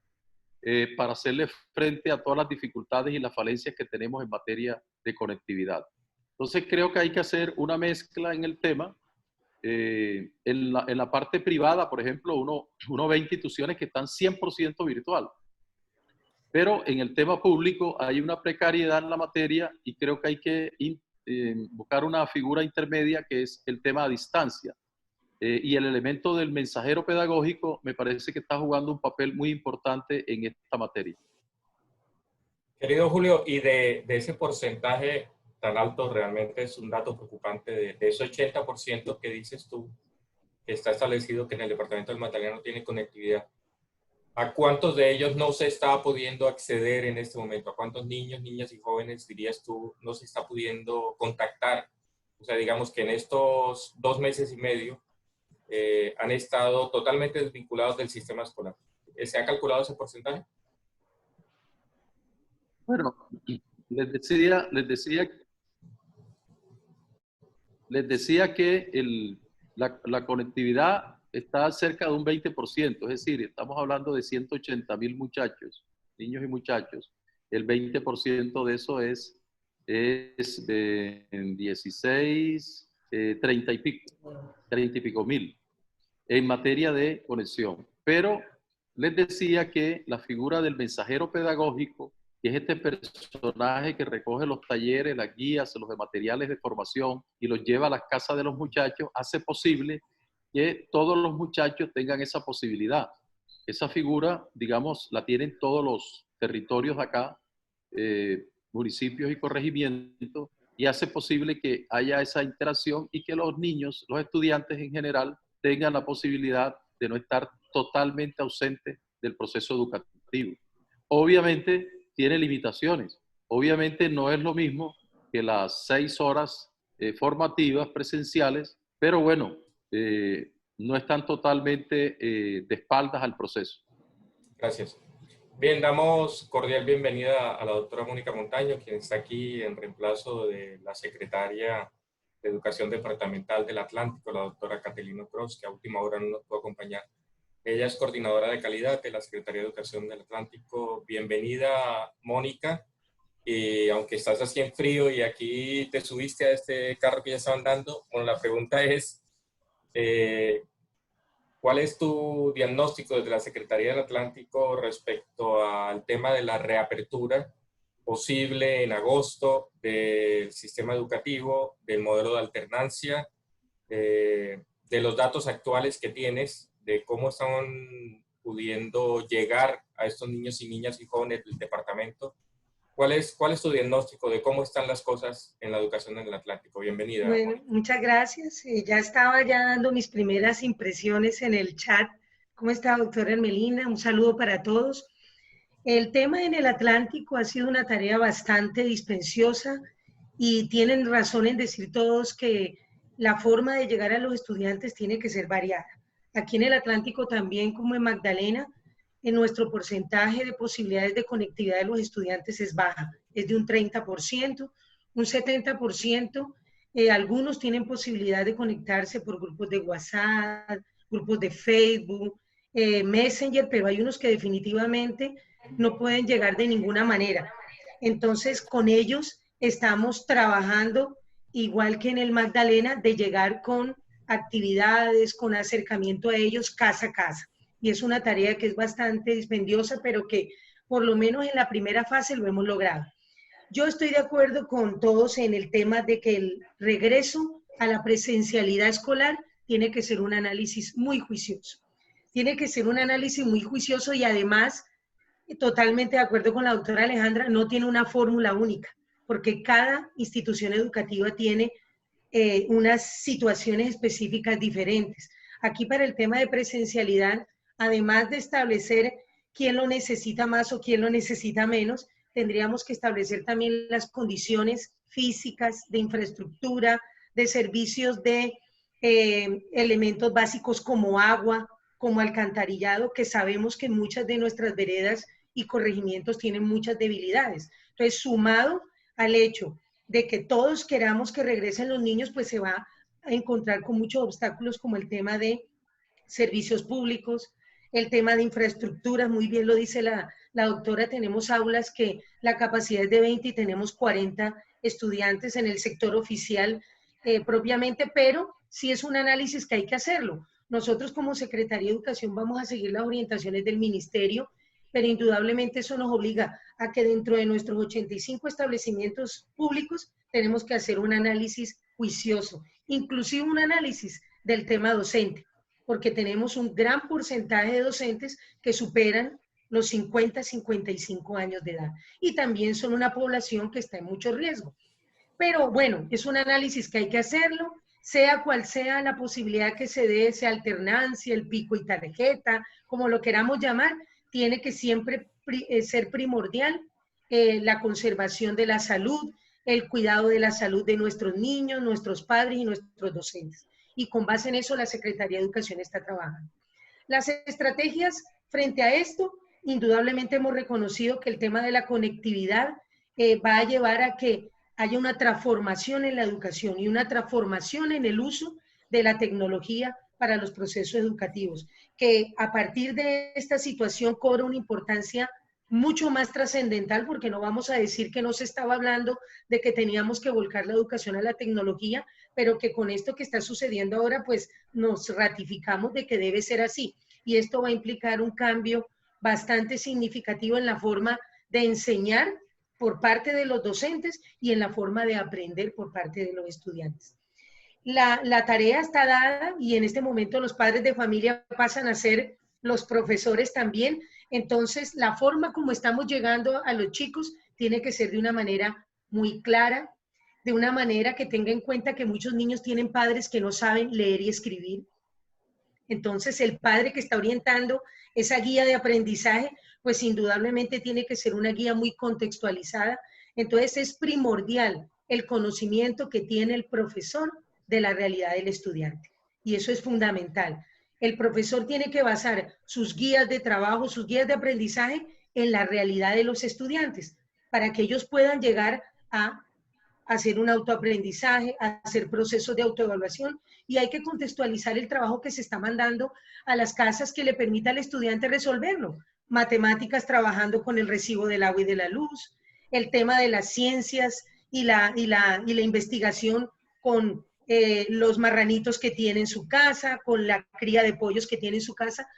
para hacerle frente a todas las dificultades y las falencias que tenemos en materia de conectividad. Entonces creo que hay que hacer una mezcla en el tema. En la parte privada, por ejemplo, uno ve instituciones que están 100% virtual. Pero en el tema público hay una precariedad en la materia y creo que hay que buscar una figura intermedia que es el tema a distancia. Y el elemento del mensajero pedagógico me parece que está jugando un papel muy importante en esta materia. Querido Julio, y de ese porcentaje tan alto, realmente es un dato preocupante, de ese 80% que dices tú, que está establecido que en el departamento del Magdalena no tiene conectividad, ¿a cuántos de ellos no se está pudiendo acceder en este momento? ¿A cuántos niños, niñas y jóvenes, dirías tú, no se está pudiendo contactar? O sea, digamos que en estos 2 meses y medio han estado totalmente desvinculados del sistema escolar. ¿Se ha calculado ese porcentaje? Bueno, les decía que la conectividad está cerca de un 20%, es decir, estamos hablando de 180.000 muchachos, niños y muchachos. El 20% de eso es de 16, 30 y pico mil en materia de conexión. Pero les decía que la figura del mensajero pedagógico, que es este personaje que recoge los talleres, las guías, los materiales de formación y los lleva a las casas de los muchachos, hace posible que todos los muchachos tengan esa posibilidad. Esa figura, digamos, la tienen todos los territorios de acá, municipios y corregimientos, y hace posible que haya esa interacción y que los niños, los estudiantes en general, tengan la posibilidad de no estar totalmente ausentes del proceso educativo. Obviamente tiene limitaciones. Obviamente no es lo mismo que las 6 horas formativas presenciales, pero bueno, no están totalmente de espaldas al proceso. Gracias. Bien, damos cordial bienvenida a la doctora Mónica Montaño, quien está aquí en reemplazo de la secretaria de Educación Departamental del Atlántico, la doctora Catalina Cross, que a última hora no nos puede acompañar. Ella es coordinadora de calidad de la Secretaría de Educación del Atlántico. Bienvenida, Mónica. Y aunque estás así en frío y aquí te subiste a este carro que ya estaban dando, bueno, la pregunta es, ¿cuál es tu diagnóstico desde la Secretaría del Atlántico respecto al tema de la reapertura posible en agosto del sistema educativo, del modelo de alternancia, de los datos actuales que tienes, de cómo están pudiendo llegar a estos niños y niñas y jóvenes del departamento? ¿Cuál es tu diagnóstico de cómo están las cosas en la educación en el Atlántico? Bienvenida. Bueno, muchas gracias. Ya estaba dando mis primeras impresiones en el chat. ¿Cómo está, doctora Hermelina? Un saludo para todos. El tema en el Atlántico ha sido una tarea bastante dispendiosa y tienen razón en decir todos que la forma de llegar a los estudiantes tiene que ser variada. Aquí en el Atlántico también, como en Magdalena, en nuestro porcentaje de posibilidades de conectividad de los estudiantes es baja, es de un 30%, un 70%, algunos tienen posibilidad de conectarse por grupos de WhatsApp, grupos de Facebook, Messenger, pero hay unos que definitivamente no pueden llegar de ninguna manera. Entonces, con ellos estamos trabajando, igual que en el Magdalena, de llegar con actividades, con acercamiento a ellos casa a casa. Y es una tarea que es bastante dispendiosa, pero que por lo menos en la primera fase lo hemos logrado. Yo estoy de acuerdo con todos en el tema de que el regreso a la presencialidad escolar tiene que ser un análisis muy juicioso. Tiene que ser un análisis muy juicioso y además totalmente de acuerdo con la doctora Alejandra, no tiene una fórmula única, porque cada institución educativa tiene unas situaciones específicas diferentes. Aquí para el tema de presencialidad, además de establecer quién lo necesita más o quién lo necesita menos, tendríamos que establecer también las condiciones físicas, de infraestructura, de servicios de elementos básicos como agua, como alcantarillado, que sabemos que muchas de nuestras veredas y corregimientos tienen muchas debilidades. Entonces, sumado al hecho de que todos queramos que regresen los niños, pues se va a encontrar con muchos obstáculos como el tema de servicios públicos, el tema de infraestructuras, muy bien lo dice la doctora, tenemos aulas que la capacidad es de 20 y tenemos 40 estudiantes en el sector oficial propiamente, pero sí es un análisis que hay que hacerlo. Nosotros como Secretaría de Educación vamos a seguir las orientaciones del Ministerio, pero indudablemente eso nos obliga a que dentro de nuestros 85 establecimientos públicos tenemos que hacer un análisis juicioso, inclusive un análisis del tema docente, porque tenemos un gran porcentaje de docentes que superan los 50, 55 años de edad y también son una población que está en mucho riesgo. Pero bueno, es un análisis que hay que hacerlo, sea cual sea la posibilidad que se dé, esa alternancia, el pico y tarjeta, como lo queramos llamar, tiene que siempre ser primordial la conservación de la salud, el cuidado de la salud de nuestros niños, nuestros padres y nuestros docentes. Y con base en eso la Secretaría de Educación está trabajando. Las estrategias frente a esto, indudablemente hemos reconocido que el tema de la conectividad va a llevar a que haya una transformación en la educación y una transformación en el uso de la tecnología para los procesos educativos, que a partir de esta situación cobra una importancia mucho más trascendental, porque no vamos a decir que no se estaba hablando de que teníamos que volcar la educación a la tecnología, pero que con esto que está sucediendo ahora, pues nos ratificamos de que debe ser así. Y esto va a implicar un cambio bastante significativo en la forma de enseñar por parte de los docentes y en la forma de aprender por parte de los estudiantes. La tarea está dada y en este momento los padres de familia pasan a ser los profesores también. Entonces, la forma como estamos llegando a los chicos tiene que ser de una manera muy clara, de una manera que tenga en cuenta que muchos niños tienen padres que no saben leer y escribir. Entonces, el padre que está orientando esa guía de aprendizaje, pues indudablemente tiene que ser una guía muy contextualizada. Entonces, es primordial el conocimiento que tiene el profesor de la realidad del estudiante. Y eso es fundamental. El profesor tiene que basar sus guías de trabajo, sus guías de aprendizaje en la realidad de los estudiantes, para que ellos puedan llegar a hacer un autoaprendizaje, a hacer procesos de autoevaluación, y hay que contextualizar el trabajo que se está mandando a las casas que le permita al estudiante resolverlo. Matemáticas trabajando con el recibo del agua y de la luz, el tema de las ciencias y la investigación con los marranitos que tiene en su casa, con la cría de pollos que tiene en su casa.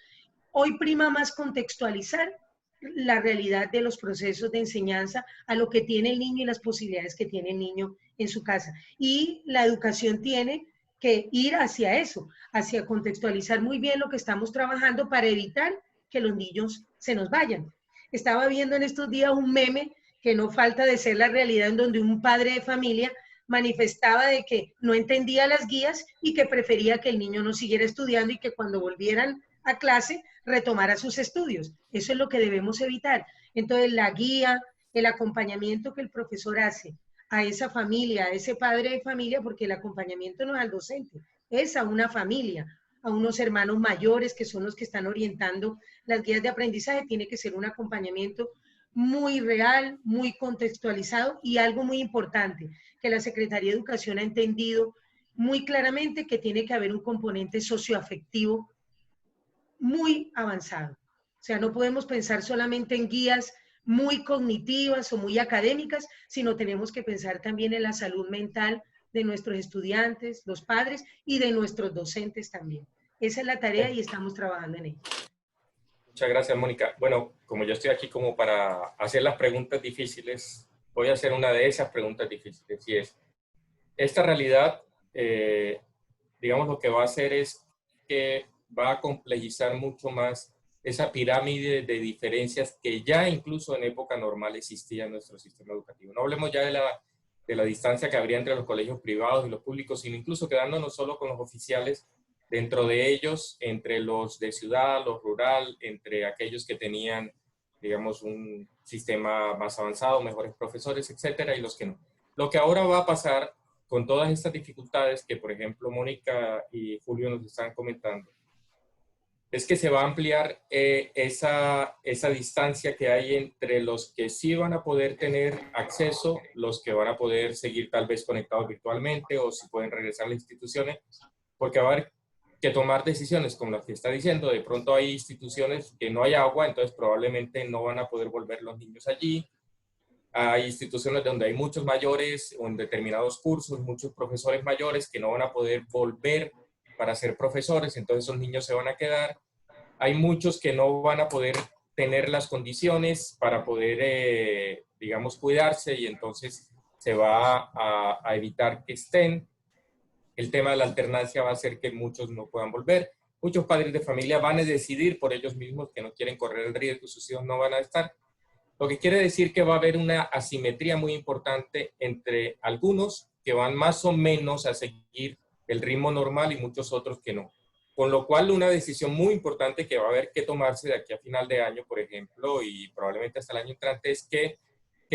Hoy prima más contextualizar la realidad de los procesos de enseñanza a lo que tiene el niño y las posibilidades que tiene el niño en su casa. Y la educación tiene que ir hacia eso, hacia contextualizar muy bien lo que estamos trabajando para evitar que los niños se nos vayan. Estaba viendo en estos días un meme que no falta de ser la realidad, en donde un padre de familia manifestaba de que no entendía las guías y que prefería que el niño no siguiera estudiando y que cuando volvieran a clase retomara sus estudios. Eso es lo que debemos evitar. Entonces, la guía, el acompañamiento que el profesor hace a esa familia, a ese padre de familia, porque el acompañamiento no es al docente, es a una familia, a unos hermanos mayores que son los que están orientando las guías de aprendizaje, tiene que ser un acompañamiento muy real, muy contextualizado y algo muy importante, que la Secretaría de Educación ha entendido muy claramente que tiene que haber un componente socioafectivo muy avanzado. O sea, no podemos pensar solamente en guías muy cognitivas o muy académicas, sino tenemos que pensar también en la salud mental de nuestros estudiantes, los padres y de nuestros docentes también. Esa es la tarea y estamos trabajando en ello. Muchas gracias, Mónica. Bueno, como yo estoy aquí como para hacer las preguntas difíciles, voy a hacer una de esas preguntas difíciles, y es, esta realidad, digamos, lo que va a hacer es que va a complejizar mucho más esa pirámide de diferencias que ya incluso en época normal existía en nuestro sistema educativo. No hablemos ya de la distancia que habría entre los colegios privados y los públicos, sino incluso quedándonos solo con los oficiales, dentro de ellos, entre los de ciudad, los rural, entre aquellos que tenían, digamos, un sistema más avanzado, mejores profesores, etcétera, y los que no. Lo que ahora va a pasar con todas estas dificultades que, por ejemplo, Mónica y Julio nos están comentando, es que se va a ampliar esa distancia que hay entre los que sí van a poder tener acceso, los que van a poder seguir tal vez conectados virtualmente o si pueden regresar a las instituciones, porque va a haber que tomar decisiones como las que está diciendo. De pronto hay instituciones que no hay agua, entonces probablemente no van a poder volver los niños allí. Hay instituciones donde hay muchos mayores o en determinados cursos, muchos profesores mayores que no van a poder volver para ser profesores, entonces esos niños se van a quedar. Hay muchos que no van a poder tener las condiciones para poder, digamos, cuidarse y entonces se va a evitar que estén. El tema de la alternancia va a hacer que muchos no puedan volver. Muchos padres de familia van a decidir por ellos mismos que no quieren correr el riesgo, sus hijos no van a estar. Lo que quiere decir que va a haber una asimetría muy importante entre algunos que van más o menos a seguir el ritmo normal y muchos otros que no. Con lo cual, una decisión muy importante que va a haber que tomarse de aquí a final de año, por ejemplo, y probablemente hasta el año entrante, es qué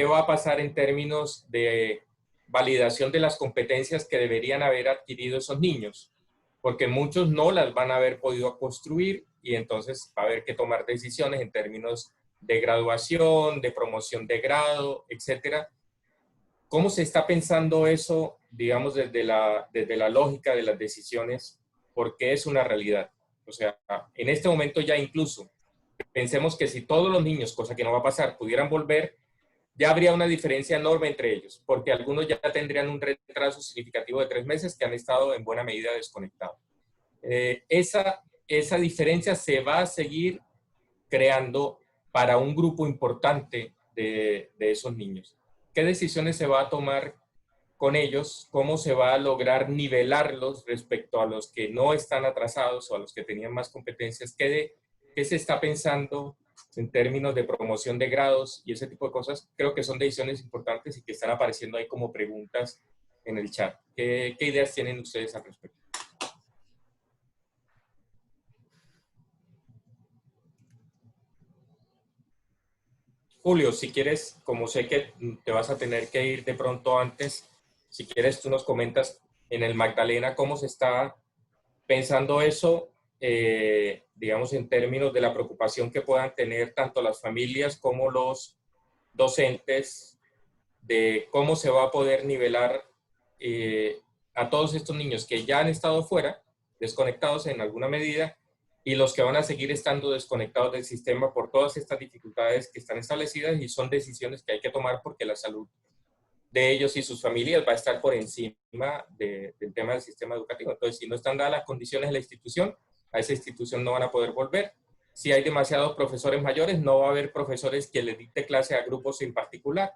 va a pasar en términos de validación de las competencias que deberían haber adquirido esos niños, porque muchos no las van a haber podido construir y entonces va a haber que tomar decisiones en términos de graduación, de promoción de grado, etcétera. ¿Cómo se está pensando eso, digamos, desde la lógica de las decisiones? Porque es una realidad. O sea, en este momento ya incluso, pensemos que si todos los niños, cosa que no va a pasar, pudieran volver, ya habría una diferencia enorme entre ellos, porque algunos ya tendrían un retraso significativo de 3 meses que han estado en buena medida desconectados. Esa diferencia se va a seguir creando para un grupo importante de esos niños. ¿Qué decisiones se va a tomar con ellos? ¿Cómo se va a lograr nivelarlos respecto a los que no están atrasados o a los que tenían más competencias? ¿Qué se está pensando en términos de promoción de grados y ese tipo de cosas? Creo que son decisiones importantes y que están apareciendo ahí como preguntas en el chat. ¿Qué ideas tienen ustedes al respecto? Julio, si quieres, como sé que te vas a tener que ir de pronto antes, si quieres tú nos comentas en el Magdalena cómo se está pensando eso, digamos en términos de la preocupación que puedan tener tanto las familias como los docentes, de cómo se va a poder nivelar a todos estos niños que ya han estado fuera, desconectados en alguna medida, y los que van a seguir estando desconectados del sistema por todas estas dificultades que están establecidas y son decisiones que hay que tomar porque la salud de ellos y sus familias va a estar por encima del tema del sistema educativo. Entonces, si no están dadas las condiciones en la institución, a esa institución no van a poder volver. Si hay demasiados profesores mayores, no va a haber profesores que les dicte clase a grupos en particular,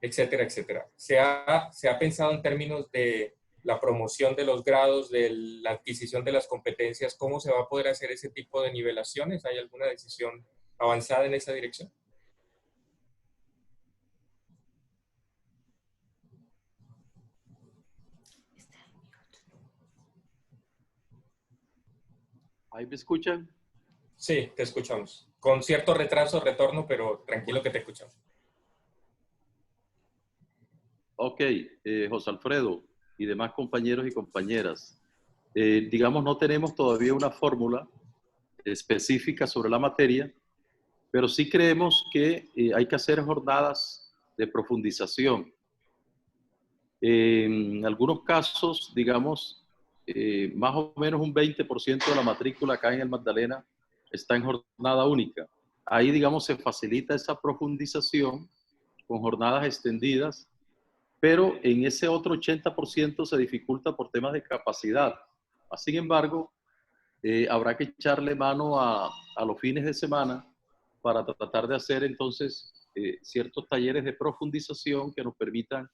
etcétera, etcétera. Se ha pensado en términos de la promoción de los grados, de la adquisición de las competencias, ¿cómo se va a poder hacer ese tipo de nivelaciones? ¿Hay alguna decisión avanzada en esa dirección? ¿Ahí me escuchan? Sí, te escuchamos. Con cierto retraso, retorno, pero tranquilo que te escuchamos. Ok, José Alfredo y demás compañeros y compañeras. Digamos, no tenemos todavía una fórmula específica sobre la materia, pero sí creemos que hay que hacer jornadas de profundización. En algunos casos, digamos, más o menos un 20% de la matrícula acá en el Magdalena está en jornada única. Ahí, digamos, se facilita esa profundización con jornadas extendidas, pero en ese otro 80% se dificulta por temas de capacidad. Sin embargo, habrá que echarle mano a los fines de semana para tratar de hacer entonces ciertos talleres de profundización que nos permitan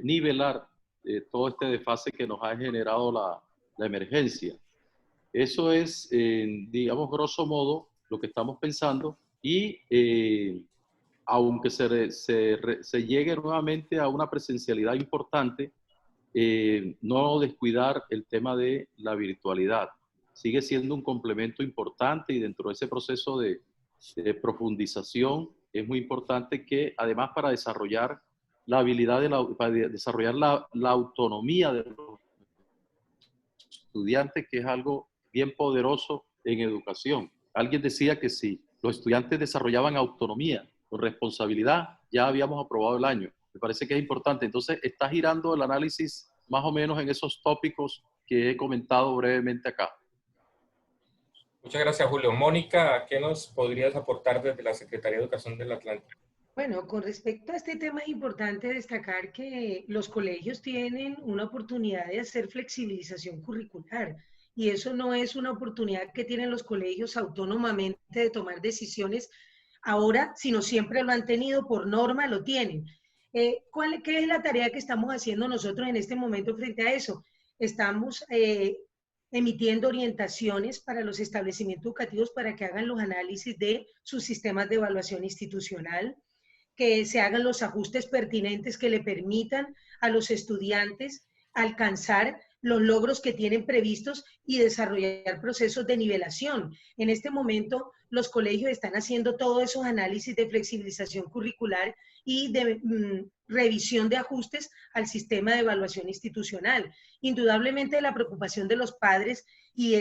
nivelar todo este desfase que nos ha generado la emergencia. Eso es, digamos, grosso modo, lo que estamos pensando y aunque se llegue nuevamente a una presencialidad importante, no descuidar el tema de la virtualidad. Sigue siendo un complemento importante y dentro de ese proceso de profundización es muy importante que además para desarrollar la habilidad, para desarrollar la autonomía de los estudiantes, que es algo bien poderoso en educación. Alguien decía que si los estudiantes desarrollaban autonomía con responsabilidad, ya habíamos aprobado el año. Me parece que es importante. Entonces, está girando el análisis más o menos en esos tópicos que he comentado brevemente acá. Muchas gracias, Julio. Mónica, ¿qué nos podrías aportar desde la Secretaría de Educación del Atlántico? Bueno, con respecto a este tema es importante destacar que los colegios tienen una oportunidad de hacer flexibilización curricular y eso no es una oportunidad que tienen los colegios autónomamente de tomar decisiones ahora, sino siempre lo han tenido, por norma lo tienen. ¿Qué es la tarea que estamos haciendo nosotros en este momento frente a eso? Estamos emitiendo orientaciones para los establecimientos educativos para que hagan los análisis de sus sistemas de evaluación institucional, que se hagan los ajustes pertinentes que le permitan a los estudiantes alcanzar los logros que tienen previstos y desarrollar procesos de nivelación. En este momento, los colegios están haciendo todos esos análisis de flexibilización curricular y de revisión de ajustes al sistema de evaluación institucional. Indudablemente, la preocupación de los padres, y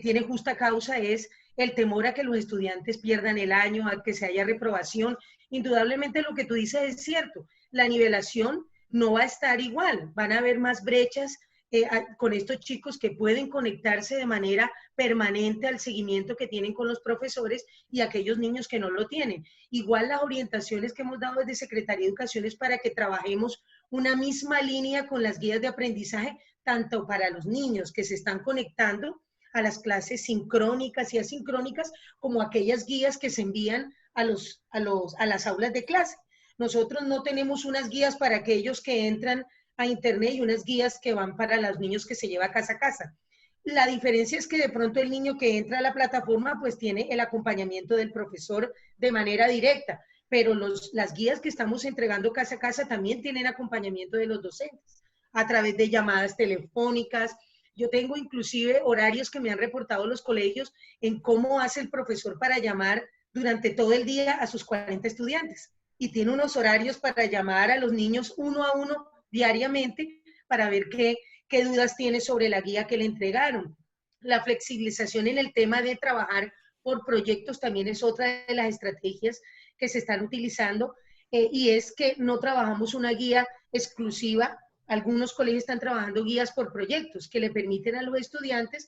tiene justa causa, es el temor a que los estudiantes pierdan el año, a que se haya reprobación. Indudablemente lo que tú dices es cierto, la nivelación no va a estar igual, van a haber más brechas con estos chicos que pueden conectarse de manera permanente al seguimiento que tienen con los profesores y aquellos niños que no lo tienen. Igual las orientaciones que hemos dado desde Secretaría de Educación es para que trabajemos una misma línea con las guías de aprendizaje, tanto para los niños que se están conectando a las clases sincrónicas y asincrónicas, como aquellas guías que se envían a las aulas de clase. Nosotros no tenemos unas guías para aquellos que entran a internet y unas guías que van para los niños que se lleva casa a casa. La diferencia es que de pronto el niño que entra a la plataforma pues tiene el acompañamiento del profesor de manera directa, pero las guías que estamos entregando casa a casa también tienen acompañamiento de los docentes a través de llamadas telefónicas. Yo tengo inclusive horarios que me han reportado los colegios en cómo hace el profesor para llamar durante todo el día a sus 40 estudiantes. Y tiene unos horarios para llamar a los niños uno a uno diariamente para ver qué dudas tiene sobre la guía que le entregaron. La flexibilización en el tema de trabajar por proyectos también es otra de las estrategias que se están utilizando y es que no trabajamos una guía exclusiva. Algunos colegios están trabajando guías por proyectos que le permiten a los estudiantes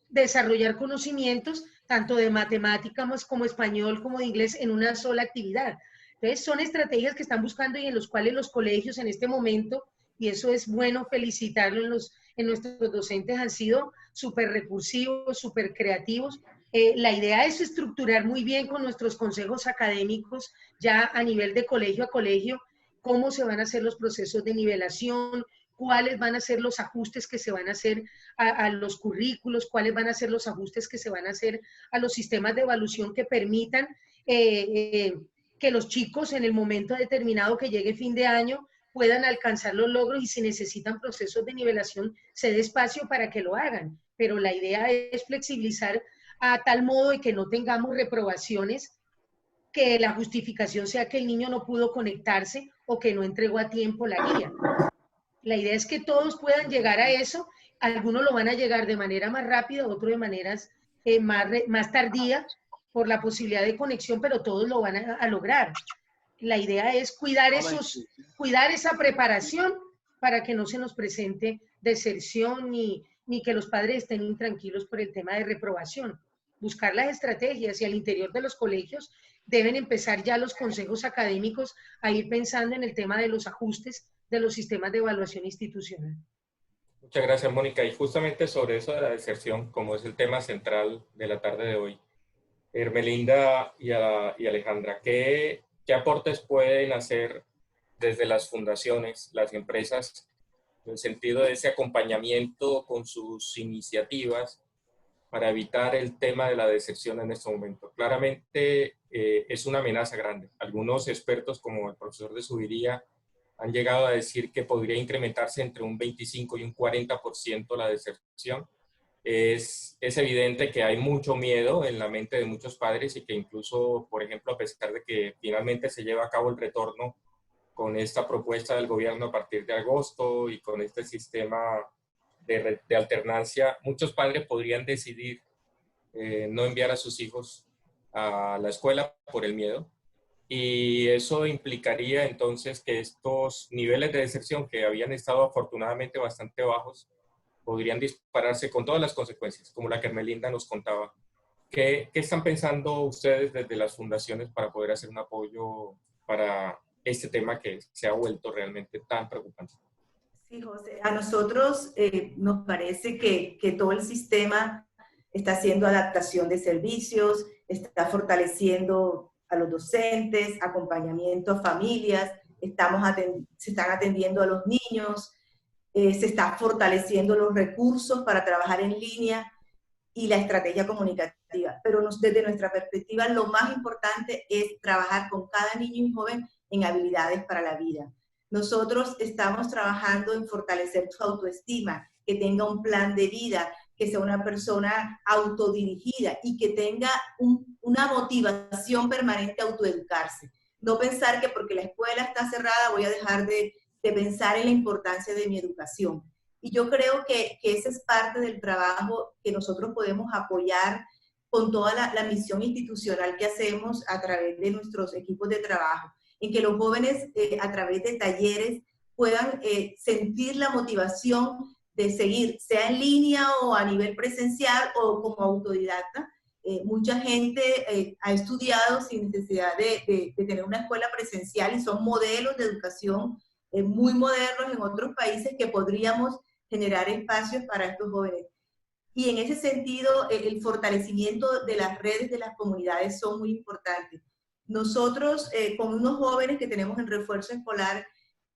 desarrollar conocimientos tanto de matemáticas como español como de inglés en una sola actividad. Entonces son estrategias que están buscando y en los cuales los colegios en este momento, y eso es bueno felicitarlos en nuestros docentes, han sido súper recursivos, súper creativos. La idea es estructurar muy bien con nuestros consejos académicos ya a nivel de colegio a colegio cómo se van a hacer los procesos de nivelación, cuáles van a ser los ajustes que se van a hacer a los currículos, cuáles van a ser los ajustes que se van a hacer a los sistemas de evaluación que permitan que los chicos en el momento determinado que llegue fin de año puedan alcanzar los logros y si necesitan procesos de nivelación se dé espacio para que lo hagan. Pero la idea es flexibilizar a tal modo de que no tengamos reprobaciones, que la justificación sea que el niño no pudo conectarse o que no entregó a tiempo la guía. La idea es que todos puedan llegar a eso. Algunos lo van a llegar de manera más rápida, otros de maneras más tardía por la posibilidad de conexión, pero todos lo van a lograr. La idea es cuidar esa preparación para que no se nos presente deserción ni que los padres estén intranquilos por el tema de reprobación. Buscar las estrategias y al interior de los colegios deben empezar ya los consejos académicos a ir pensando en el tema de los ajustes de los sistemas de evaluación institucional. Muchas gracias, Mónica. Y justamente sobre eso de la deserción, como es el tema central de la tarde de hoy, Hermelinda y Alejandra, ¿qué aportes pueden hacer desde las fundaciones, las empresas, en el sentido de ese acompañamiento con sus iniciativas para evitar el tema de la deserción en este momento? Claramente es una amenaza grande. Algunos expertos, como el profesor de Subiría, han llegado a decir que podría incrementarse entre un 25 y un 40% la deserción. Es evidente que hay mucho miedo en la mente de muchos padres y que incluso, por ejemplo, a pesar de que finalmente se lleva a cabo el retorno con esta propuesta del gobierno a partir de agosto y con este sistema de alternancia, muchos padres podrían decidir no enviar a sus hijos a la escuela por el miedo. Y eso implicaría entonces que estos niveles de deserción, que habían estado afortunadamente bastante bajos, podrían dispararse con todas las consecuencias, como la que Ermelinda nos contaba. ¿Qué están pensando ustedes desde las fundaciones para poder hacer un apoyo para este tema que se ha vuelto realmente tan preocupante? Sí, José, a nosotros nos parece que todo el sistema está haciendo adaptación de servicios, está fortaleciendo a los docentes, acompañamiento a familias, se están atendiendo a los niños, se está fortaleciendo los recursos para trabajar en línea y la estrategia comunicativa. Pero desde nuestra perspectiva, lo más importante es trabajar con cada niño y joven en habilidades para la vida. Nosotros estamos trabajando en fortalecer su autoestima, que tenga un plan de vida, que sea una persona autodirigida y que tenga una motivación permanente a autoeducarse. No pensar que porque la escuela está cerrada voy a dejar de pensar en la importancia de mi educación. Y yo creo que esa es parte del trabajo que nosotros podemos apoyar con toda la misión institucional que hacemos a través de nuestros equipos de trabajo, en que los jóvenes a través de talleres puedan sentir la motivación de seguir, sea en línea o a nivel presencial o como autodidacta. Mucha gente ha estudiado sin necesidad de tener una escuela presencial y son modelos de educación muy modernos en otros países que podríamos generar espacios para estos jóvenes. Y en ese sentido, el fortalecimiento de las redes de las comunidades son muy importantes. Nosotros, con unos jóvenes que tenemos en refuerzo escolar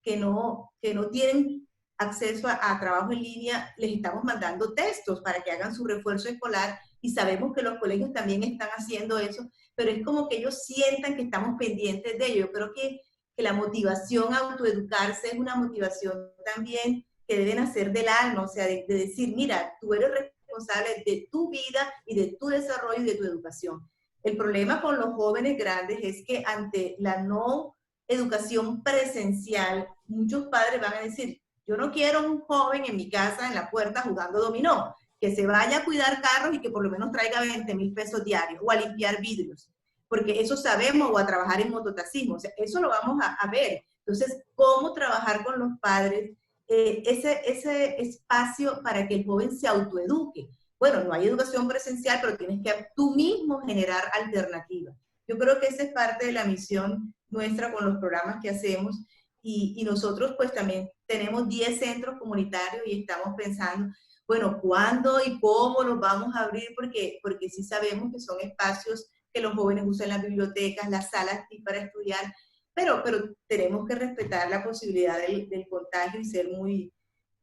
que no tienen acceso a trabajo en línea, les estamos mandando textos para que hagan su refuerzo escolar y sabemos que los colegios también están haciendo eso, pero es como que ellos sientan que estamos pendientes de ello. Yo creo que la motivación a autoeducarse es una motivación también que deben hacer del alma, o sea, de decir, mira, tú eres responsable de tu vida y de tu desarrollo y de tu educación. El problema con los jóvenes grandes es que ante la no educación presencial, muchos padres van a decir, yo no quiero un joven en mi casa, en la puerta, jugando dominó, que se vaya a cuidar carros y que por lo menos traiga 20,000 pesos diarios, o a limpiar vidrios, porque eso sabemos, o a trabajar en mototaxismo, o sea, eso lo vamos a ver. Entonces, ¿cómo trabajar con los padres ese espacio para que el joven se autoeduque? Bueno, no hay educación presencial, pero tienes que tú mismo generar alternativas. Yo creo que esa es parte de la misión nuestra con los programas que hacemos, y nosotros pues también tenemos 10 centros comunitarios y estamos pensando, bueno, ¿cuándo y cómo los vamos a abrir? Porque sí sabemos que son espacios que los jóvenes usan las bibliotecas, las salas para estudiar, pero tenemos que respetar la posibilidad del contagio y ser muy,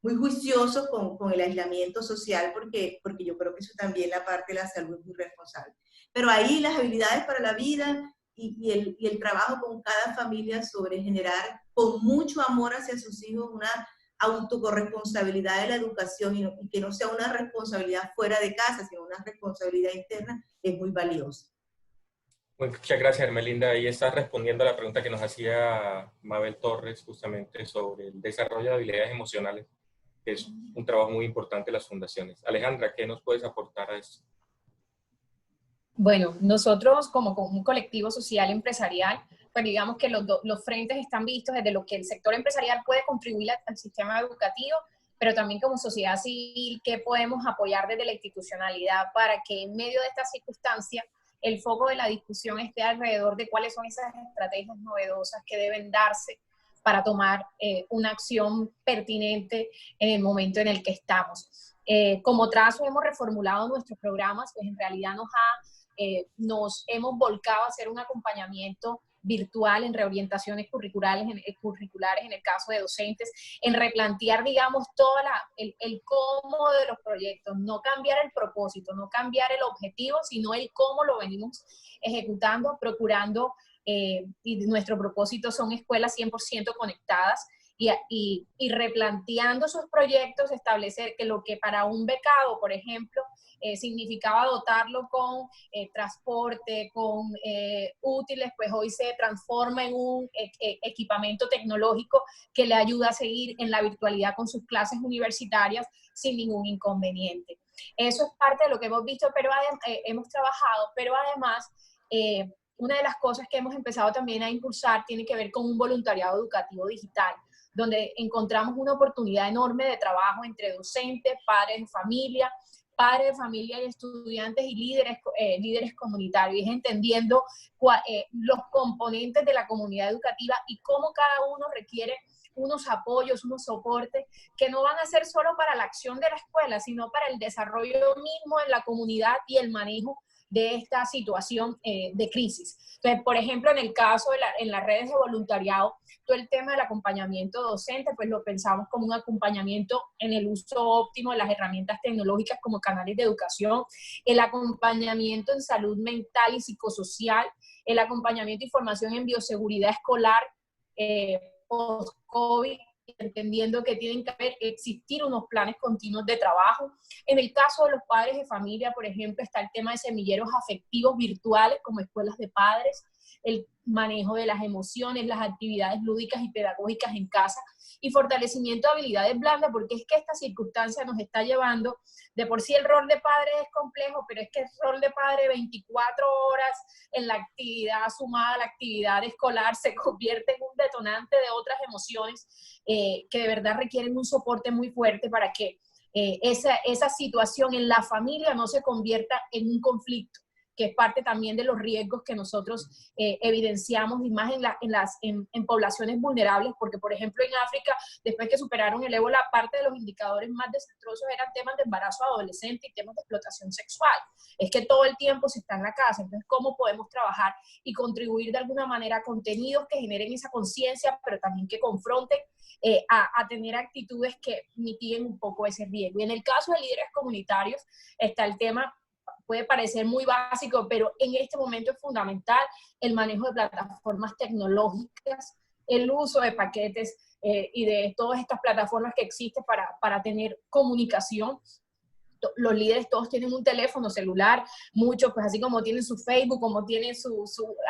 muy juiciosos con el aislamiento social, porque yo creo que eso también la parte de la salud es muy responsable. Pero ahí las habilidades para la vida y el trabajo con cada familia sobre generar con mucho amor hacia sus hijos una autocorresponsabilidad de la educación y que no sea una responsabilidad fuera de casa, sino una responsabilidad interna, es muy valiosa. Muchas gracias, Ermelinda. Ahí estás respondiendo a la pregunta que nos hacía Mabel Torres justamente sobre el desarrollo de habilidades emocionales, que es un trabajo muy importante de las fundaciones. Alejandra, ¿qué nos puedes aportar a esto? Bueno, nosotros como un colectivo social empresarial, pues digamos que los frentes están vistos desde lo que el sector empresarial puede contribuir al sistema educativo, pero también como sociedad civil, ¿qué podemos apoyar desde la institucionalidad para que en medio de estas circunstancias el foco de la discusión esté alrededor de cuáles son esas estrategias novedosas que deben darse para tomar una acción pertinente en el momento en el que estamos? Como Trazo hemos reformulado nuestros programas, pues en realidad nos hemos volcado a hacer un acompañamiento virtual, en reorientaciones curriculares en el caso de docentes, en replantear, digamos, todo el cómo de los proyectos, no cambiar el propósito, no cambiar el objetivo, sino el cómo lo venimos ejecutando, procurando, y nuestro propósito son escuelas 100% conectadas, y replanteando sus proyectos, establecer que lo que para un becado, por ejemplo, significaba dotarlo con transporte, con útiles, pues hoy se transforma en un equipamiento tecnológico que le ayuda a seguir en la virtualidad con sus clases universitarias sin ningún inconveniente. Eso es parte de lo que hemos visto, pero hemos trabajado, pero además una de las cosas que hemos empezado también a impulsar tiene que ver con un voluntariado educativo digital, donde encontramos una oportunidad enorme de trabajo entre docentes, padres de familia y estudiantes y líderes comunitarios, y es entendiendo los componentes de la comunidad educativa y cómo cada uno requiere unos apoyos, unos soportes que no van a ser solo para la acción de la escuela, sino para el desarrollo mismo en la comunidad y el manejo de esta situación de crisis. Entonces, por ejemplo, en el caso en las redes de voluntariado, todo el tema del acompañamiento docente, pues lo pensamos como un acompañamiento en el uso óptimo de las herramientas tecnológicas como canales de educación, el acompañamiento en salud mental y psicosocial, el acompañamiento y formación en bioseguridad escolar post-COVID, entendiendo que tienen que existir unos planes continuos de trabajo. En el caso de los padres de familia, por ejemplo, está el tema de semilleros afectivos virtuales como escuelas de padres, el manejo de las emociones, las actividades lúdicas y pedagógicas en casa, y fortalecimiento de habilidades blandas, porque es que esta circunstancia nos está llevando, de por sí el rol de padre es complejo, pero es que el rol de padre 24 horas en la actividad sumada a la actividad escolar se convierte en un detonante de otras emociones que de verdad requieren un soporte muy fuerte para que esa situación en la familia no se convierta en un conflicto, que es parte también de los riesgos que nosotros evidenciamos, y más en poblaciones vulnerables, porque por ejemplo en África, después que superaron el ébola, parte de los indicadores más desastrosos eran temas de embarazo adolescente y temas de explotación sexual. Es que todo el tiempo se está en la casa. Entonces, ¿cómo podemos trabajar y contribuir de alguna manera a contenidos que generen esa conciencia, pero también que confronten a tener actitudes que mitiguen un poco ese riesgo? Y en el caso de líderes comunitarios está el tema, puede parecer muy básico, pero en este momento es fundamental el manejo de plataformas tecnológicas, el uso de paquetes y de todas estas plataformas que existen para tener comunicación. Los líderes todos tienen un teléfono celular, muchos pues así como tienen su Facebook, como tienen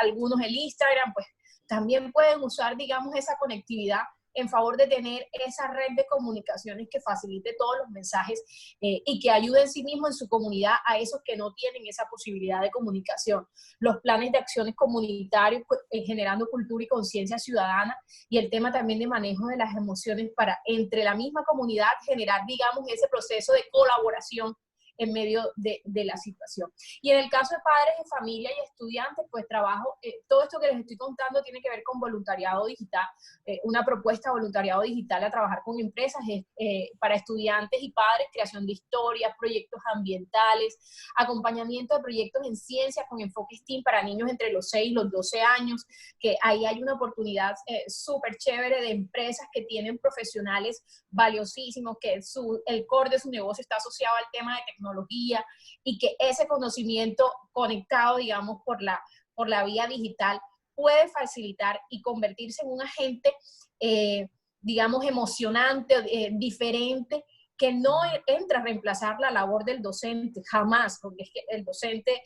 algunos el Instagram, pues también pueden usar, digamos, esa conectividad en favor de tener esa red de comunicaciones que facilite todos los mensajes y que ayude en sí mismo, en su comunidad, a esos que no tienen esa posibilidad de comunicación. Los planes de acciones comunitarios generando cultura y conciencia ciudadana, y el tema también de manejo de las emociones para entre la misma comunidad generar, digamos, ese proceso de colaboración en medio de la situación. Y en el caso de padres de familia y estudiantes, pues trabajo, todo esto que les estoy contando tiene que ver con voluntariado digital, una propuesta de voluntariado digital a trabajar con empresas para estudiantes y padres, creación de historias, proyectos ambientales, acompañamiento de proyectos en ciencia con enfoque STEAM para niños entre los 6 y los 12 años, que ahí hay una oportunidad súper chévere de empresas que tienen profesionales valiosísimos, que el core de su negocio está asociado al tema de tecnología, y que ese conocimiento conectado, digamos, por la vía digital puede facilitar y convertirse en un agente, digamos, emocionante, diferente, que no entra a reemplazar la labor del docente, jamás, porque es que el docente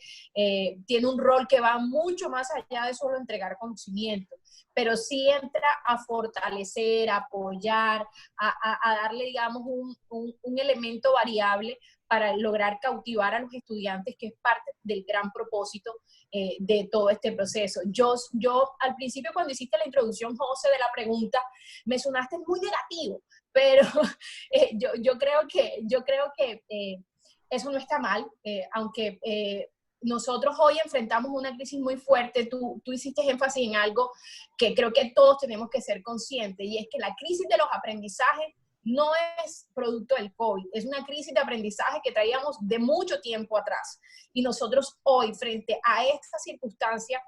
tiene un rol que va mucho más allá de solo entregar conocimiento, pero sí entra a fortalecer, a apoyar, a darle, digamos, un elemento variable para lograr cautivar a los estudiantes, que es parte del gran propósito de todo este proceso. Yo al principio, cuando hiciste la introducción, José, de la pregunta, me sonaste muy negativo, pero yo creo que eso no está mal, aunque nosotros hoy enfrentamos una crisis muy fuerte. Tú hiciste énfasis en algo que creo que todos tenemos que ser conscientes, y es que la crisis de los aprendizajes no es producto del COVID, es una crisis de aprendizaje que traíamos de mucho tiempo atrás. Y nosotros hoy, frente a esta circunstancia,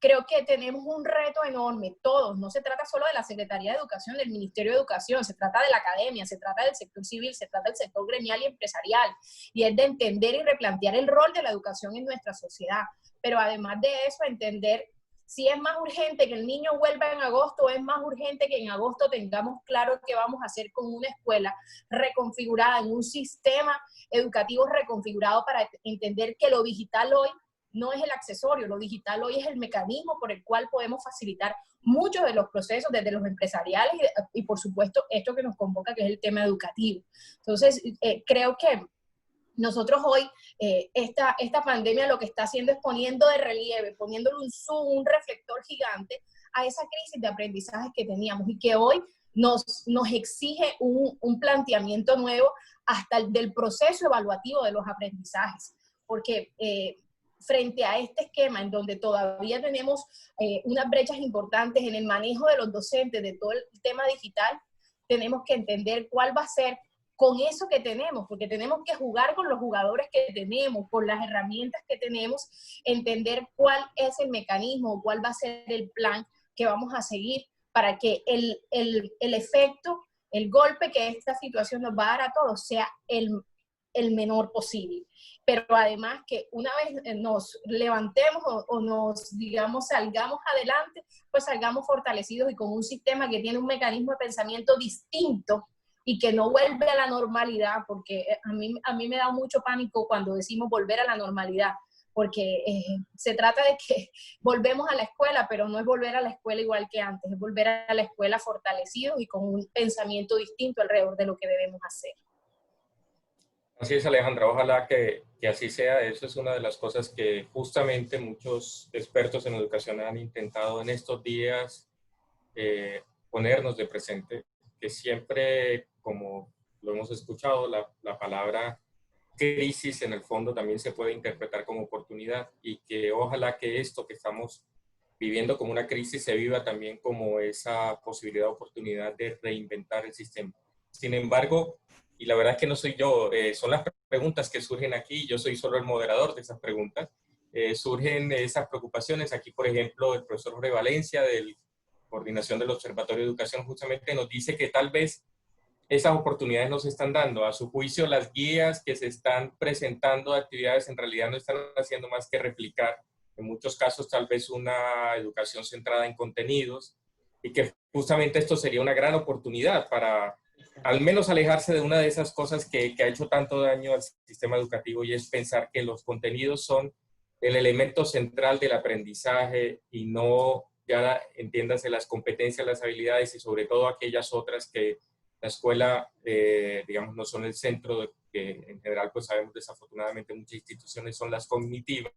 creo que tenemos un reto enorme, todos, no se trata solo de la Secretaría de Educación, del Ministerio de Educación, se trata de la academia, se trata del sector civil, se trata del sector gremial y empresarial, y es de entender y replantear el rol de la educación en nuestra sociedad, pero además de eso, entender si es más urgente que el niño vuelva en agosto o es más urgente que en agosto tengamos claro qué vamos a hacer con una escuela reconfigurada, en un sistema educativo reconfigurado para entender que lo digital hoy no es el accesorio, lo digital hoy es el mecanismo por el cual podemos facilitar muchos de los procesos, desde los empresariales y por supuesto esto que nos convoca, que es el tema educativo. Entonces, creo que nosotros hoy, esta pandemia lo que está haciendo es poniendo de relieve, poniéndole un zoom, un reflector gigante a esa crisis de aprendizaje que teníamos y que hoy nos exige un planteamiento nuevo hasta del proceso evaluativo de los aprendizajes. Porque frente a este esquema en donde todavía tenemos unas brechas importantes en el manejo de los docentes de todo el tema digital, tenemos que entender cuál va a ser con eso que tenemos, porque tenemos que jugar con los jugadores que tenemos, con las herramientas que tenemos, entender cuál es el mecanismo, cuál va a ser el plan que vamos a seguir para que el efecto, el golpe que esta situación nos va a dar a todos sea el menor posible. Pero además que una vez nos levantemos o nos, digamos, salgamos adelante, pues salgamos fortalecidos y con un sistema que tiene un mecanismo de pensamiento distinto y que no vuelve a la normalidad, porque a mí me da mucho pánico cuando decimos volver a la normalidad, porque se trata de que volvemos a la escuela, pero no es volver a la escuela igual que antes, es volver a la escuela fortalecidos y con un pensamiento distinto alrededor de lo que debemos hacer. Así es, Alejandra, ojalá que así sea. Eso es una de las cosas que justamente muchos expertos en educación han intentado en estos días ponernos de presente, que siempre, como lo hemos escuchado, la palabra crisis en el fondo también se puede interpretar como oportunidad y que ojalá que esto que estamos viviendo como una crisis se viva también como esa posibilidad, oportunidad de reinventar el sistema. Sin embargo, y la verdad es que no soy yo, son las preguntas que surgen aquí, yo soy solo el moderador de esas preguntas, surgen esas preocupaciones. Aquí, por ejemplo, el profesor Jorge Valencia, de Coordinación del Observatorio de Educación, justamente nos dice que tal vez esas oportunidades no se están dando. A su juicio, las guías que se están presentando de actividades en realidad no están haciendo más que replicar, en muchos casos, tal vez una educación centrada en contenidos, y que justamente esto sería una gran oportunidad para al menos alejarse de una de esas cosas que ha hecho tanto daño al sistema educativo, y es pensar que los contenidos son el elemento central del aprendizaje y no, ya entiéndase, las competencias, las habilidades y sobre todo aquellas otras que la escuela, digamos, no son el centro, que en general pues sabemos desafortunadamente muchas instituciones son las cognitivas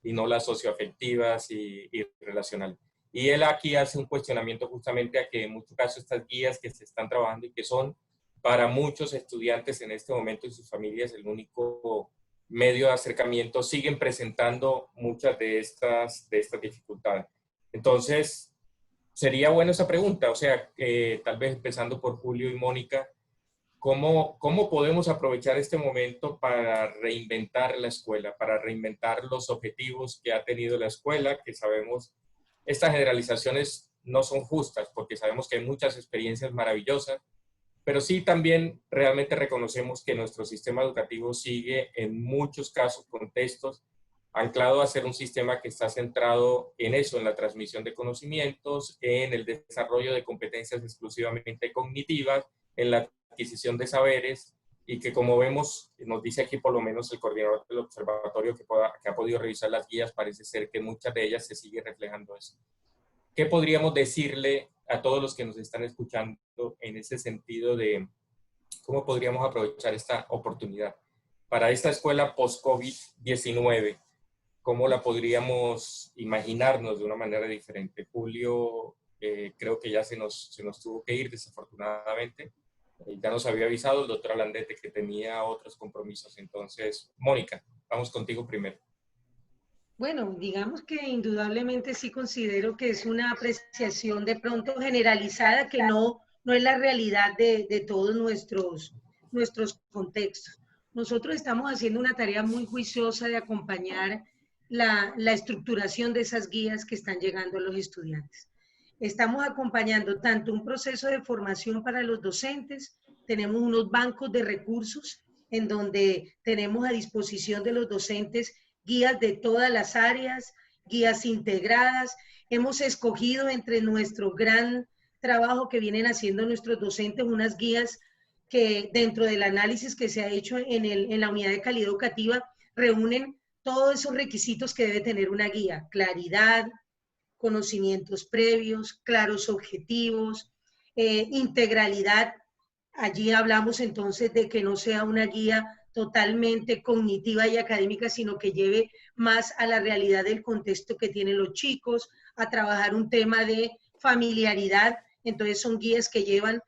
y no las socioafectivas y relacionales. Y él aquí hace un cuestionamiento justamente a que en muchos casos estas guías que se están trabajando y que son para muchos estudiantes en este momento y sus familias el único medio de acercamiento, siguen presentando muchas de estas dificultades. Entonces, sería buena esa pregunta, o sea, tal vez empezando por Julio y Mónica, ¿cómo podemos aprovechar este momento para reinventar la escuela, para reinventar los objetivos que ha tenido la escuela, que sabemos estas generalizaciones no son justas, porque sabemos que hay muchas experiencias maravillosas, pero sí también realmente reconocemos que nuestro sistema educativo sigue en muchos casos, contextos, anclado a ser un sistema que está centrado en eso, en la transmisión de conocimientos, en el desarrollo de competencias exclusivamente cognitivas, en la adquisición de saberes, y que, como vemos, nos dice aquí por lo menos el coordinador del observatorio que ha podido revisar las guías, parece ser que en muchas de ellas se sigue reflejando eso. ¿Qué podríamos decirle a todos los que nos están escuchando en ese sentido de cómo podríamos aprovechar esta oportunidad para esta escuela post-COVID-19? ¿Cómo la podríamos imaginarnos de una manera diferente? Julio, creo que ya se nos tuvo que ir, desafortunadamente. Ya nos había avisado el doctor Alandete que tenía otros compromisos. Entonces, Mónica, vamos contigo primero. Bueno, digamos que indudablemente sí considero que es una apreciación de pronto generalizada que no es la realidad de todos nuestros contextos. Nosotros estamos haciendo una tarea muy juiciosa de acompañar la estructuración de esas guías que están llegando a los estudiantes. Estamos acompañando tanto un proceso de formación para los docentes, tenemos unos bancos de recursos en donde tenemos a disposición de los docentes guías de todas las áreas, guías integradas. Hemos escogido entre nuestro gran trabajo que vienen haciendo nuestros docentes unas guías que dentro del análisis que se ha hecho en la unidad de calidad educativa reúnen todos esos requisitos que debe tener una guía: claridad, conocimientos previos, claros objetivos, integralidad. Allí hablamos entonces de que no sea una guía totalmente cognitiva y académica, sino que lleve más a la realidad del contexto que tienen los chicos, a trabajar un tema de familiaridad. Entonces son guías que llevan,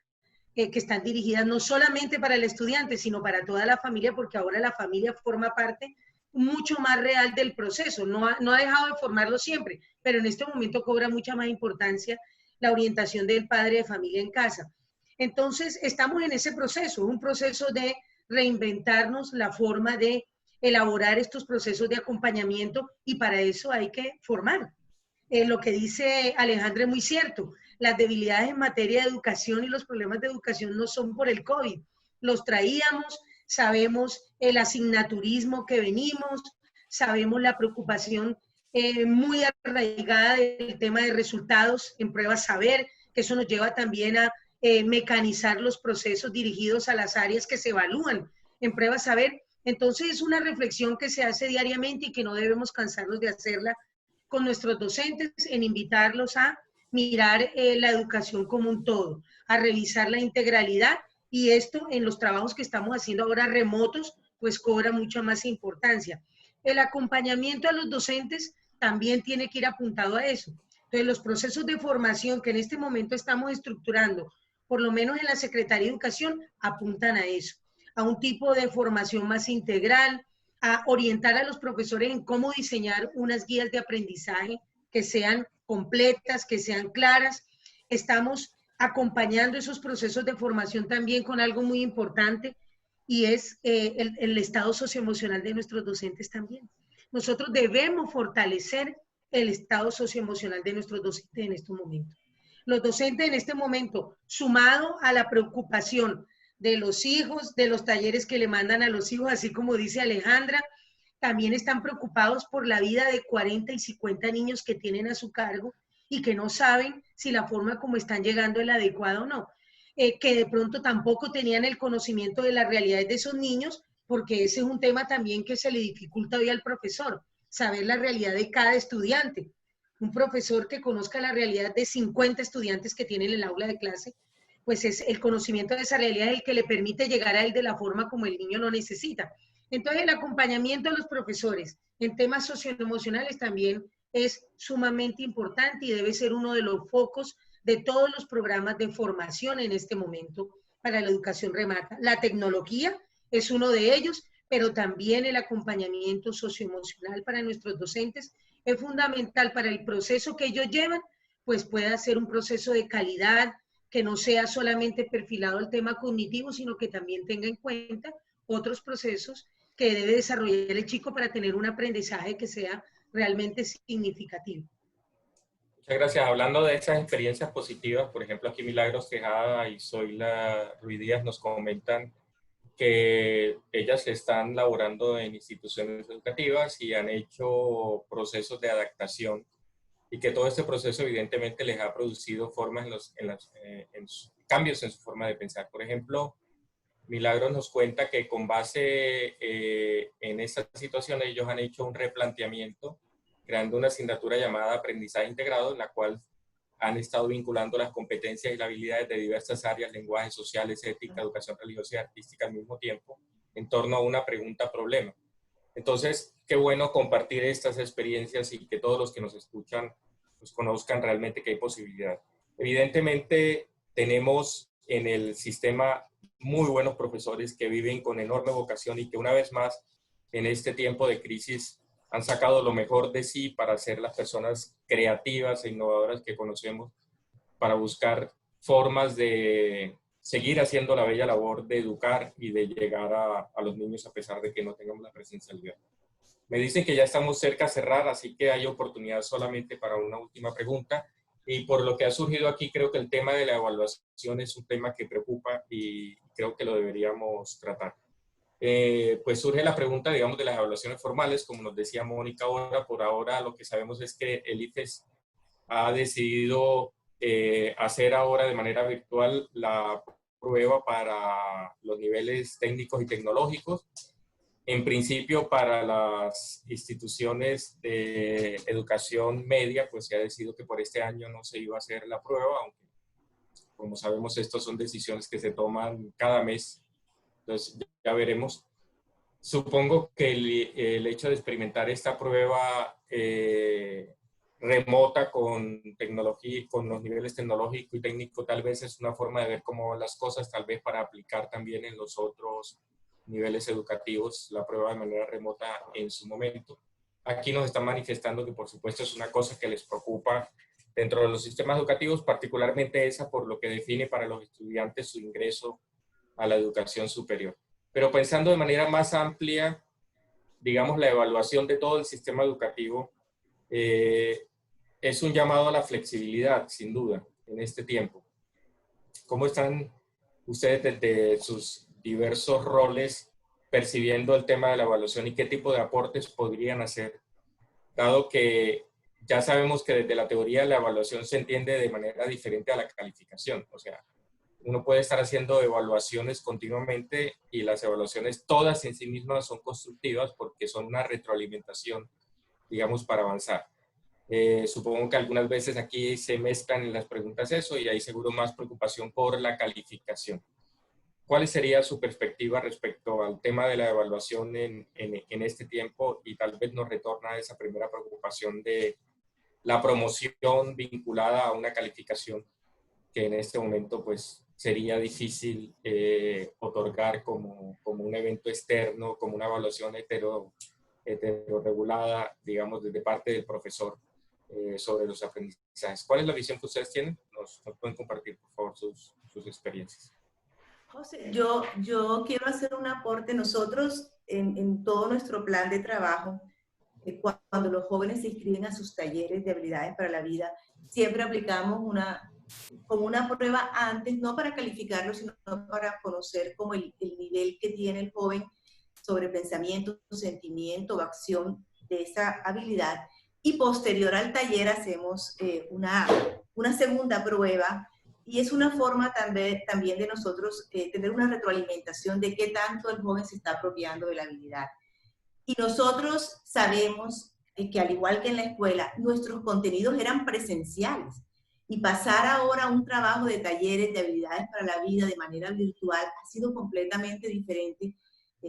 que están dirigidas no solamente para el estudiante, sino para toda la familia, porque ahora la familia forma parte mucho más real del proceso. No ha dejado de formarlo siempre, pero en este momento cobra mucha más importancia la orientación del padre de familia en casa. Entonces, estamos en ese proceso, un proceso de reinventarnos la forma de elaborar estos procesos de acompañamiento, y para eso hay que formar. Lo que dice Alejandra es muy cierto. Las debilidades en materia de educación y los problemas de educación no son por el COVID. Los traíamos, sabemos el asignaturismo que venimos, sabemos la preocupación muy arraigada del tema de resultados en pruebas saber, que eso nos lleva también a mecanizar los procesos dirigidos a las áreas que se evalúan en pruebas saber. Entonces es una reflexión que se hace diariamente y que no debemos cansarnos de hacerla con nuestros docentes, en invitarlos a mirar la educación como un todo, a revisar la integralidad, y esto en los trabajos que estamos haciendo ahora remotos, pues cobra mucha más importancia. El acompañamiento a los docentes también tiene que ir apuntado a eso. Entonces los procesos de formación que en este momento estamos estructurando, por lo menos en la Secretaría de Educación, apuntan a eso, a un tipo de formación más integral, a orientar a los profesores en cómo diseñar unas guías de aprendizaje que sean completas, que sean claras. Estamos acompañando esos procesos de formación también con algo muy importante, y es el estado socioemocional de nuestros docentes también. Nosotros debemos fortalecer el estado socioemocional de nuestros docentes en estos momentos. Los docentes en este momento, sumado a la preocupación de los hijos, de los talleres que le mandan a los hijos, así como dice Alejandra, también están preocupados por la vida de 40 y 50 niños que tienen a su cargo y que no saben si la forma como están llegando es la adecuada o no. Que de pronto tampoco tenían el conocimiento de las realidades de esos niños, porque ese es un tema también que se le dificulta hoy al profesor, saber la realidad de cada estudiante. Un profesor que conozca la realidad de 50 estudiantes que tiene en el aula de clase, pues es el conocimiento de esa realidad el que le permite llegar a él de la forma como el niño lo necesita. Entonces el acompañamiento de los profesores en temas socioemocionales también es sumamente importante y debe ser uno de los focos de todos los programas de formación en este momento para la educación remota. La tecnología es uno de ellos, pero también el acompañamiento socioemocional para nuestros docentes es fundamental para el proceso que ellos llevan, pues pueda ser un proceso de calidad, que no sea solamente perfilado al tema cognitivo, sino que también tenga en cuenta otros procesos que debe desarrollar el chico para tener un aprendizaje que sea realmente significativo. Muchas gracias. Hablando de esas experiencias positivas, por ejemplo, aquí Milagros Tejada y Zoila Ruiz Díaz nos comentan que ellas están laborando en instituciones educativas y han hecho procesos de adaptación, y que todo este proceso evidentemente les ha producido formas cambios en su forma de pensar. Por ejemplo, Milagros nos cuenta que con base en esta situación ellos han hecho un replanteamiento, creando una asignatura llamada Aprendizaje Integrado, en la cual han estado vinculando las competencias y las habilidades de diversas áreas, lenguajes sociales, ética, educación religiosa y artística al mismo tiempo, en torno a una pregunta-problema. Entonces, qué bueno compartir estas experiencias y que todos los que nos escuchan pues, conozcan realmente que hay posibilidad. Evidentemente, tenemos en el sistema muy buenos profesores que viven con enorme vocación y que una vez más, en este tiempo de crisis, han sacado lo mejor de sí para ser las personas creativas e innovadoras que conocemos, para buscar formas de seguir haciendo la bella labor de educar y de llegar a los niños a pesar de que no tengamos la presencialidad. Me dicen que ya estamos cerca a cerrar, así que hay oportunidad solamente para una última pregunta. Y por lo que ha surgido aquí, creo que el tema de la evaluación es un tema que preocupa y creo que lo deberíamos tratar. Pues surge la pregunta, digamos, de las evaluaciones formales. Como nos decía Mónica ahora, por ahora lo que sabemos es que el IFES ha decidido hacer ahora de manera virtual la prueba para los niveles técnicos y tecnológicos. En principio, para las instituciones de educación media, pues se ha decidido que por este año no se iba a hacer la prueba, aunque, como sabemos, estas son decisiones que se toman cada mes. Entonces, ya veremos. Supongo que el hecho de experimentar esta prueba remota con tecnología, con los niveles tecnológico y técnico, tal vez es una forma de ver cómo van las cosas, tal vez para aplicar también en los otros niveles educativos la prueba de manera remota en su momento. Aquí nos están manifestando que por supuesto es una cosa que les preocupa dentro de los sistemas educativos, particularmente esa por lo que define para los estudiantes su ingreso a la educación superior. Pero pensando de manera más amplia, digamos, la evaluación de todo el sistema educativo es un llamado a la flexibilidad, sin duda, en este tiempo. ¿Cómo están ustedes desde sus diversos roles percibiendo el tema de la evaluación y qué tipo de aportes podrían hacer? Dado que ya sabemos que desde la teoría la evaluación se entiende de manera diferente a la calificación. O sea, uno puede estar haciendo evaluaciones continuamente y las evaluaciones todas en sí mismas son constructivas porque son una retroalimentación, digamos, para avanzar. Supongo que algunas veces aquí se mezclan en las preguntas eso y hay seguro más preocupación por la calificación. ¿Cuál sería su perspectiva respecto al tema de la evaluación en este tiempo? Y tal vez nos retorna a esa primera preocupación de la promoción vinculada a una calificación que en este momento pues sería difícil otorgar como un evento externo, como una evaluación heterorregulada, digamos, desde parte del profesor sobre los aprendizajes. ¿Cuál es la visión que ustedes tienen? Nos pueden compartir, por favor, sus experiencias. José, yo quiero hacer un aporte. Nosotros, en todo nuestro plan de trabajo, cuando los jóvenes se inscriben a sus talleres de habilidades para la vida, siempre aplicamos como una prueba antes, no para calificarlo, sino para conocer como el nivel que tiene el joven sobre pensamiento, sentimiento o acción de esa habilidad. Y posterior al taller hacemos una segunda prueba. Y es una forma también de nosotros tener una retroalimentación de qué tanto el joven se está apropiando de la habilidad. Y nosotros sabemos que al igual que en la escuela, nuestros contenidos eran presenciales. Y pasar ahora a un trabajo de talleres de habilidades para la vida de manera virtual ha sido completamente diferente.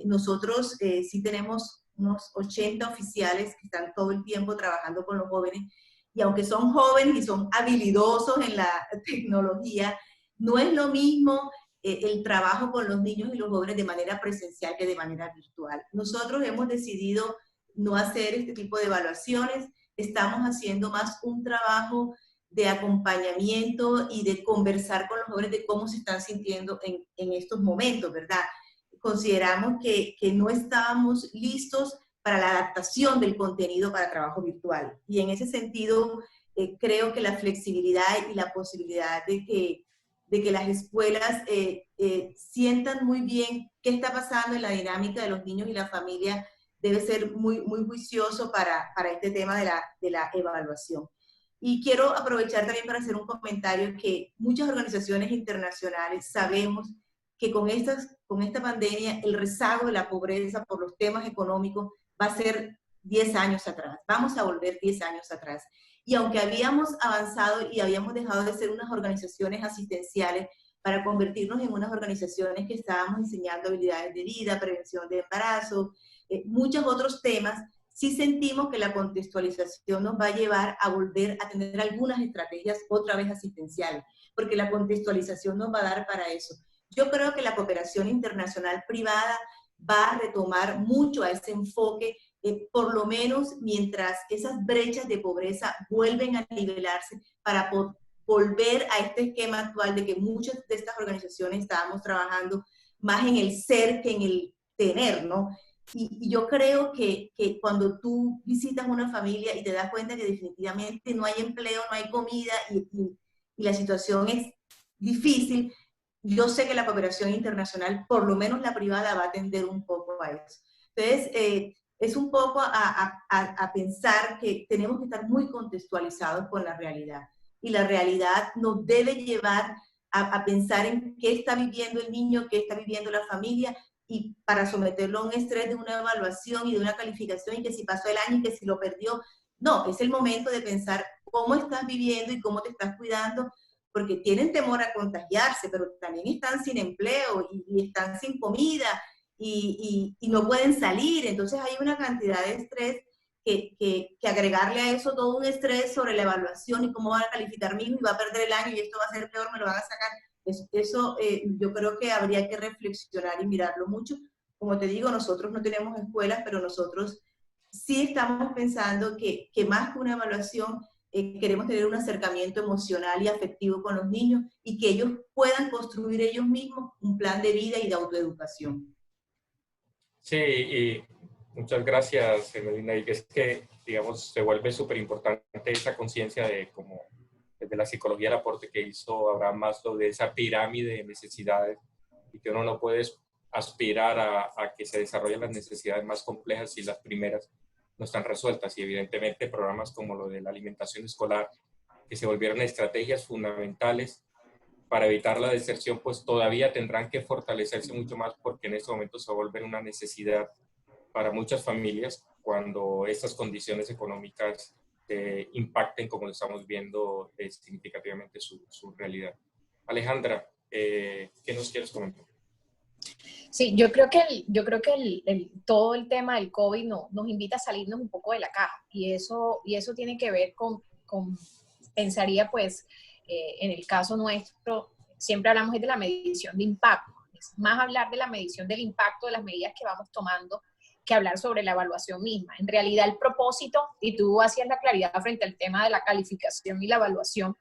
Nosotros sí tenemos unos 80 oficiales que están todo el tiempo trabajando con los jóvenes. Y aunque son jóvenes y son habilidosos en la tecnología, no es lo mismo el trabajo con los niños y los jóvenes de manera presencial que de manera virtual. Nosotros hemos decidido no hacer este tipo de evaluaciones, estamos haciendo más un trabajo de acompañamiento y de conversar con los jóvenes de cómo se están sintiendo en estos momentos, ¿verdad? Consideramos que no estábamos listos para la adaptación del contenido para trabajo virtual. Y en ese sentido, creo que la flexibilidad y la posibilidad de que las escuelas sientan muy bien qué está pasando en la dinámica de los niños y la familia debe ser muy, muy juicioso para este tema de la evaluación. Y quiero aprovechar también para hacer un comentario que muchas organizaciones internacionales sabemos que con esta pandemia el rezago de la pobreza por los temas económicos va a ser 10 años atrás, vamos a volver 10 años atrás. Y aunque habíamos avanzado y habíamos dejado de ser unas organizaciones asistenciales para convertirnos en unas organizaciones que estábamos enseñando habilidades de vida, prevención de embarazo, muchos otros temas, sí sentimos que la contextualización nos va a llevar a volver a tener algunas estrategias otra vez asistenciales, porque la contextualización nos va a dar para eso. Yo creo que la cooperación internacional privada va a retomar mucho a ese enfoque, por lo menos mientras esas brechas de pobreza vuelven a nivelarse para volver a este esquema actual de que muchas de estas organizaciones estábamos trabajando más en el ser que en el tener, ¿no? Y yo creo que cuando tú visitas una familia y te das cuenta que definitivamente no hay empleo, no hay comida y la situación es difícil, yo sé que la cooperación internacional, por lo menos la privada, va a atender un poco a eso. Entonces, es un poco a pensar que tenemos que estar muy contextualizados con la realidad. Y la realidad nos debe llevar a pensar en qué está viviendo el niño, qué está viviendo la familia, y para someterlo a un estrés de una evaluación y de una calificación y que si pasó el año y que si lo perdió. No, es el momento de pensar cómo estás viviendo y cómo te estás cuidando, porque tienen temor a contagiarse, pero también están sin empleo y están sin comida y no pueden salir. Entonces hay una cantidad de estrés que agregarle a eso todo un estrés sobre la evaluación y cómo van a calificar mi hijo y va a perder el año y esto va a ser peor, me lo van a sacar. Eso yo creo que habría que reflexionar y mirarlo mucho. Como te digo, nosotros no tenemos escuelas, pero nosotros sí estamos pensando que más que una evaluación, queremos tener un acercamiento emocional y afectivo con los niños y que ellos puedan construir ellos mismos un plan de vida y de autoeducación. Sí, y muchas gracias, Melina. Y es que, digamos, se vuelve súper importante esa conciencia de como desde la psicología, el aporte que hizo Abraham Maslow de esa pirámide de necesidades y que uno no puede aspirar a que se desarrollen las necesidades más complejas si las primeras no están resueltas. Y evidentemente programas como lo de la alimentación escolar, que se volvieron estrategias fundamentales para evitar la deserción, pues todavía tendrán que fortalecerse mucho más porque en este momento se vuelven una necesidad para muchas familias cuando estas condiciones económicas impacten, como lo estamos viendo, significativamente su realidad. Alejandra, ¿qué nos quieres comentar? Sí, yo creo que todo el tema del COVID nos invita a salirnos un poco de la caja y eso tiene que ver con pensaría pues, en el caso nuestro, siempre hablamos de la medición de impacto, es más hablar de la medición del impacto de las medidas que vamos tomando que hablar sobre la evaluación misma. En realidad el propósito, y tú hacías la claridad frente al tema de la calificación y la evaluación,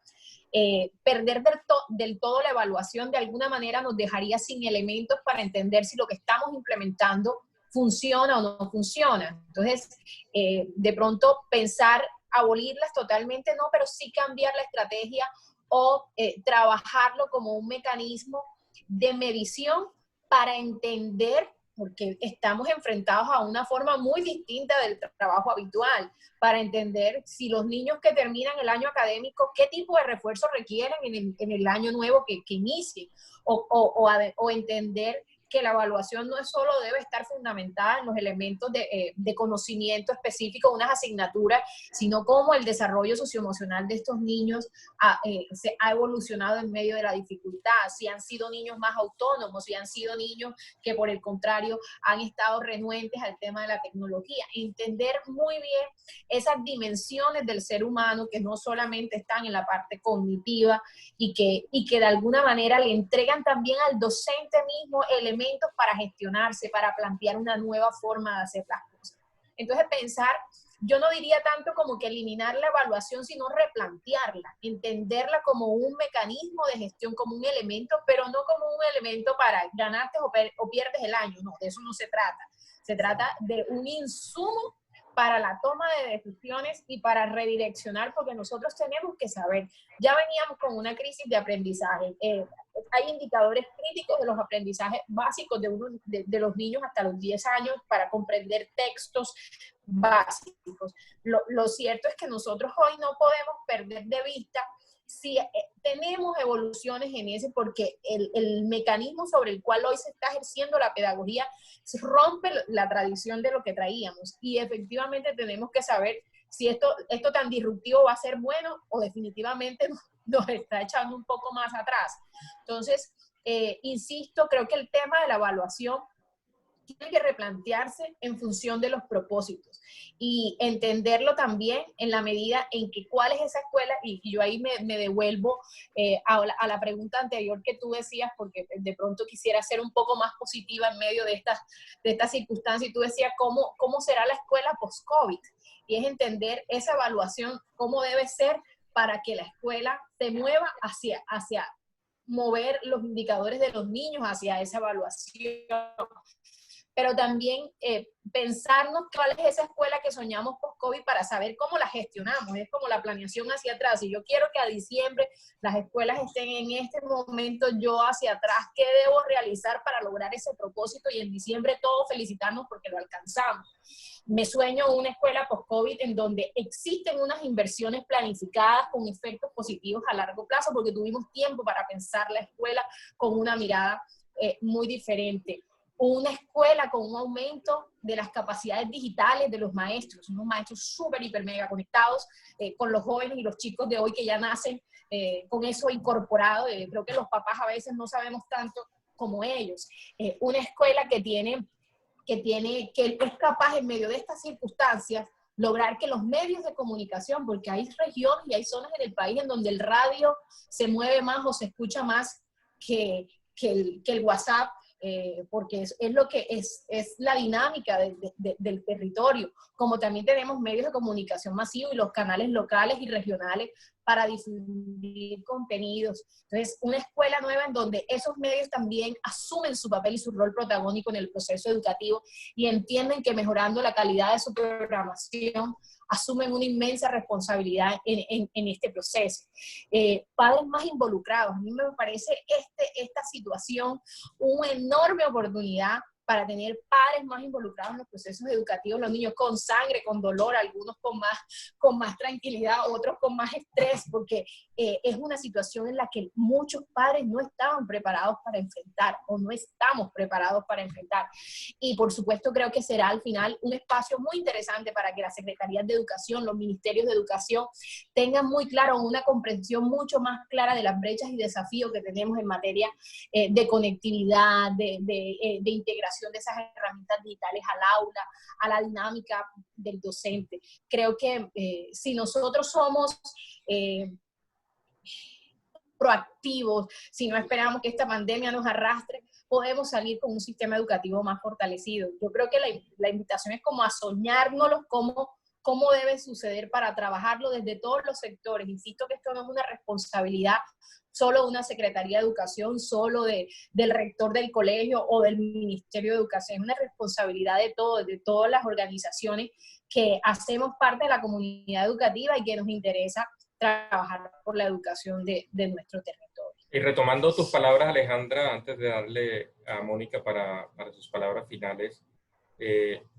perder del todo la evaluación de alguna manera nos dejaría sin elementos para entender si lo que estamos implementando funciona o no funciona. Entonces, de pronto pensar abolirlas totalmente no, pero sí cambiar la estrategia o trabajarlo como un mecanismo de medición para entender, porque estamos enfrentados a una forma muy distinta del trabajo habitual, para entender si los niños que terminan el año académico, qué tipo de refuerzo requieren en el año nuevo que inicie, o entender que la evaluación no es solo debe estar fundamentada en los elementos de conocimiento específico, unas asignaturas, sino cómo el desarrollo socioemocional de estos niños se ha evolucionado en medio de la dificultad, si han sido niños más autónomos, si han sido niños que por el contrario han estado renuentes al tema de la tecnología. Entender muy bien esas dimensiones del ser humano que no solamente están en la parte cognitiva y que de alguna manera le entregan también al docente mismo elementos para gestionarse, para plantear una nueva forma de hacer las cosas. Entonces pensar, yo no diría tanto como que eliminar la evaluación, sino replantearla, entenderla como un mecanismo de gestión, como un elemento, pero no como un elemento para ganarte o pierdes el año, no, de eso no se trata. Se trata de un insumo para la toma de decisiones y para redireccionar, porque nosotros tenemos que saber, ya veníamos con una crisis de aprendizaje, hay indicadores críticos de los aprendizajes básicos de los niños hasta los 10 años para comprender textos básicos. Lo cierto es que nosotros hoy no podemos perder de vista si tenemos evoluciones en ese, porque el mecanismo sobre el cual hoy se está ejerciendo la pedagogía se rompe la tradición de lo que traíamos y efectivamente tenemos que saber si esto tan disruptivo va a ser bueno o definitivamente nos está echando un poco más atrás. Entonces, insisto, creo que el tema de la evaluación tiene que replantearse en función de los propósitos y entenderlo también en la medida en que cuál es esa escuela, y yo ahí me devuelvo a la pregunta anterior que tú decías, porque de pronto quisiera ser un poco más positiva en medio de estas circunstancias, y tú decías cómo será la escuela post-COVID, y es entender esa evaluación, cómo debe ser para que la escuela se mueva hacia mover los indicadores de los niños hacia esa evaluación. pero también pensarnos cuál es esa escuela que soñamos post-COVID para saber cómo la gestionamos. Es como la planeación hacia atrás. Si yo quiero que a diciembre las escuelas estén en este momento, yo hacia atrás, ¿qué debo realizar para lograr ese propósito? Y en diciembre todos felicitarnos porque lo alcanzamos. Me sueño una escuela post-COVID en donde existen unas inversiones planificadas con efectos positivos a largo plazo, porque tuvimos tiempo para pensar la escuela con una mirada muy diferente. Una escuela con un aumento de las capacidades digitales de los maestros, unos maestros súper, hiper, mega conectados con los jóvenes y los chicos de hoy que ya nacen con eso incorporado. Creo que los papás a veces no sabemos tanto como ellos. Una escuela que es capaz en medio de estas circunstancias lograr que los medios de comunicación, porque hay regiones y hay zonas en el país en donde el radio se mueve más o se escucha más que el WhatsApp, porque es lo que es la dinámica del territorio, como también tenemos medios de comunicación masivos y los canales locales y regionales para difundir contenidos. Entonces, una escuela nueva en donde esos medios también asumen su papel y su rol protagónico en el proceso educativo y entienden que mejorando la calidad de su programación asumen una inmensa responsabilidad en este proceso. Padres más involucrados. A mí me parece esta situación una enorme oportunidad para tener padres más involucrados en los procesos educativos, los niños con sangre, con dolor, algunos con más tranquilidad, otros con más estrés, porque es una situación en la que muchos padres no estaban preparados para enfrentar, o no estamos preparados para enfrentar. Y por supuesto creo que será al final un espacio muy interesante para que las secretarías de educación, los ministerios de educación, tengan muy claro una comprensión mucho más clara de las brechas y desafíos que tenemos en materia de conectividad, de integración de esas herramientas digitales al aula, a la dinámica del docente. Creo que si nosotros somos proactivos, si no esperamos que esta pandemia nos arrastre, podemos salir con un sistema educativo más fortalecido. Yo creo que la invitación es como a soñárnoslo cómo debe suceder para trabajarlo desde todos los sectores. Insisto que esto no es una responsabilidad solo de una Secretaría de Educación, solo del rector del colegio o del Ministerio de Educación. Es una responsabilidad de todos, de todas las organizaciones que hacemos parte de la comunidad educativa y que nos interesa trabajar por la educación de nuestro territorio. Y retomando tus palabras, Alejandra, antes de darle a Mónica para sus palabras finales,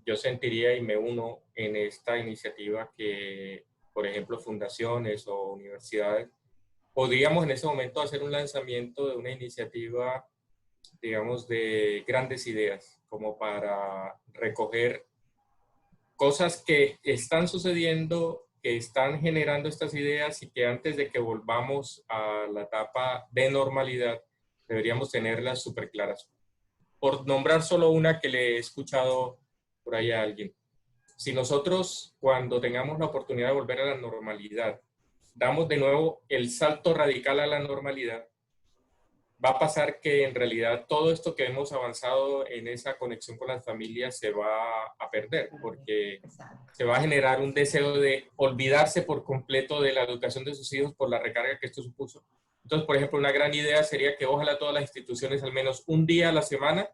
yo sentiría y me uno en esta iniciativa que, por ejemplo, fundaciones o universidades, podríamos en ese momento hacer un lanzamiento de una iniciativa, digamos, de grandes ideas, como para recoger cosas que están sucediendo, que están generando estas ideas y que antes de que volvamos a la etapa de normalidad, deberíamos tenerlas súper claras. Por nombrar solo una que le he escuchado por ahí a alguien. Si nosotros, cuando tengamos la oportunidad de volver a la normalidad, damos de nuevo el salto radical a la normalidad, va a pasar que en realidad todo esto que hemos avanzado en esa conexión con las familias se va a perder, porque se va a generar un deseo de olvidarse por completo de la educación de sus hijos por la recarga que esto supuso. Entonces, por ejemplo, una gran idea sería que ojalá todas las instituciones al menos un día a la semana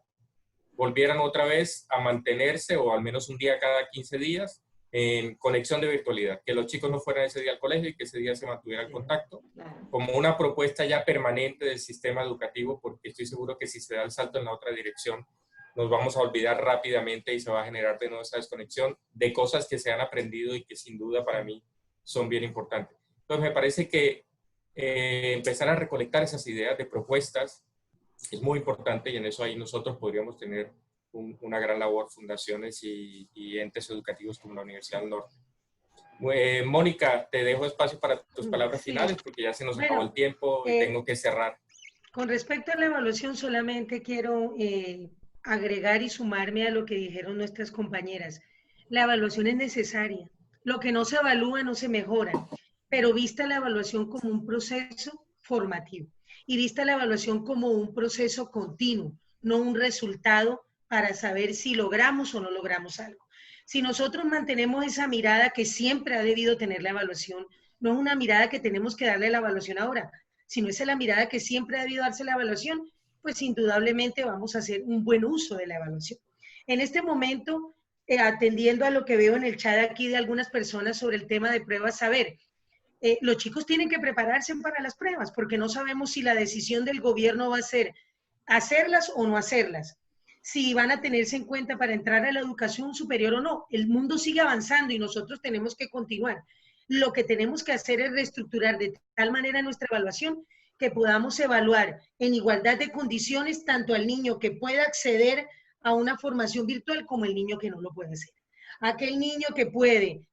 volvieran otra vez a mantenerse, o al menos un día cada 15 días, en conexión de virtualidad, que los chicos no fueran ese día al colegio y que ese día se mantuviera en contacto, como una propuesta ya permanente del sistema educativo, porque estoy seguro que si se da el salto en la otra dirección, nos vamos a olvidar rápidamente y se va a generar de nuevo esa desconexión de cosas que se han aprendido y que sin duda para mí son bien importantes. Entonces me parece que empezar a recolectar esas ideas de propuestas es muy importante, y en eso ahí nosotros podríamos tener una gran labor, fundaciones y entes educativos como la Universidad del Norte. Mónica, te dejo espacio para tus palabras finales, porque ya se nos acabó el tiempo y tengo que cerrar. Con respecto a la evaluación, solamente quiero agregar y sumarme a lo que dijeron nuestras compañeras. La evaluación es necesaria. Lo que no se evalúa no se mejora, pero vista la evaluación como un proceso formativo y vista la evaluación como un proceso continuo, no un resultado para saber si logramos o no logramos algo. Si nosotros mantenemos esa mirada que siempre ha debido tener la evaluación, no es una mirada que tenemos que darle a la evaluación ahora, sino esa es la mirada que siempre ha debido darse la evaluación, pues indudablemente vamos a hacer un buen uso de la evaluación. En este momento, atendiendo a lo que veo en el chat aquí de algunas personas sobre el tema de pruebas saber, los chicos tienen que prepararse para las pruebas porque no sabemos si la decisión del gobierno va a ser hacerlas o no hacerlas, si van a tenerse en cuenta para entrar a la educación superior o no. El mundo sigue avanzando y nosotros tenemos que continuar. Lo que tenemos que hacer es reestructurar de tal manera nuestra evaluación que podamos evaluar en igualdad de condiciones tanto al niño que pueda acceder a una formación virtual como el niño que no lo puede hacer. Aquel niño que puede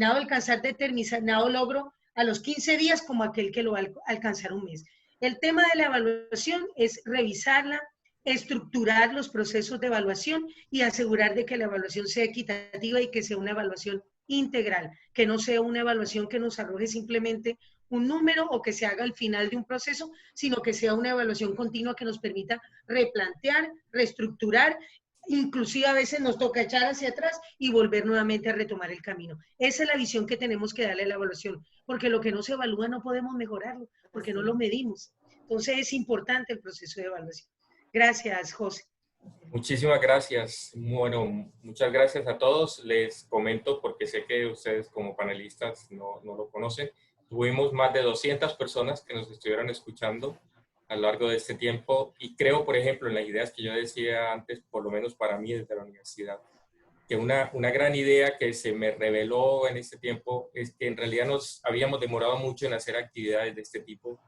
alcanzar determinado logro a los 15 días como aquel que lo va a alcanzar un mes. El tema de la evaluación es revisarla, estructurar los procesos de evaluación y asegurar de que la evaluación sea equitativa y que sea una evaluación integral, que no sea una evaluación que nos arroje simplemente un número o que se haga al final de un proceso, sino que sea una evaluación continua que nos permita replantear, reestructurar, inclusive a veces nos toca echar hacia atrás y volver nuevamente a retomar el camino. Esa es la visión que tenemos que darle a la evaluación, porque lo que no se evalúa no podemos mejorarlo, porque no lo medimos. Entonces es importante el proceso de evaluación. Gracias, José. Muchísimas gracias. Bueno, muchas gracias a todos. Les comento, porque sé que ustedes como panelistas no lo conocen, tuvimos más de 200 personas que nos estuvieron escuchando a lo largo de este tiempo y creo, por ejemplo, en las ideas que yo decía antes, por lo menos para mí desde la universidad, que una gran idea que se me reveló en este tiempo es que en realidad nos habíamos demorado mucho en hacer actividades de este tipo,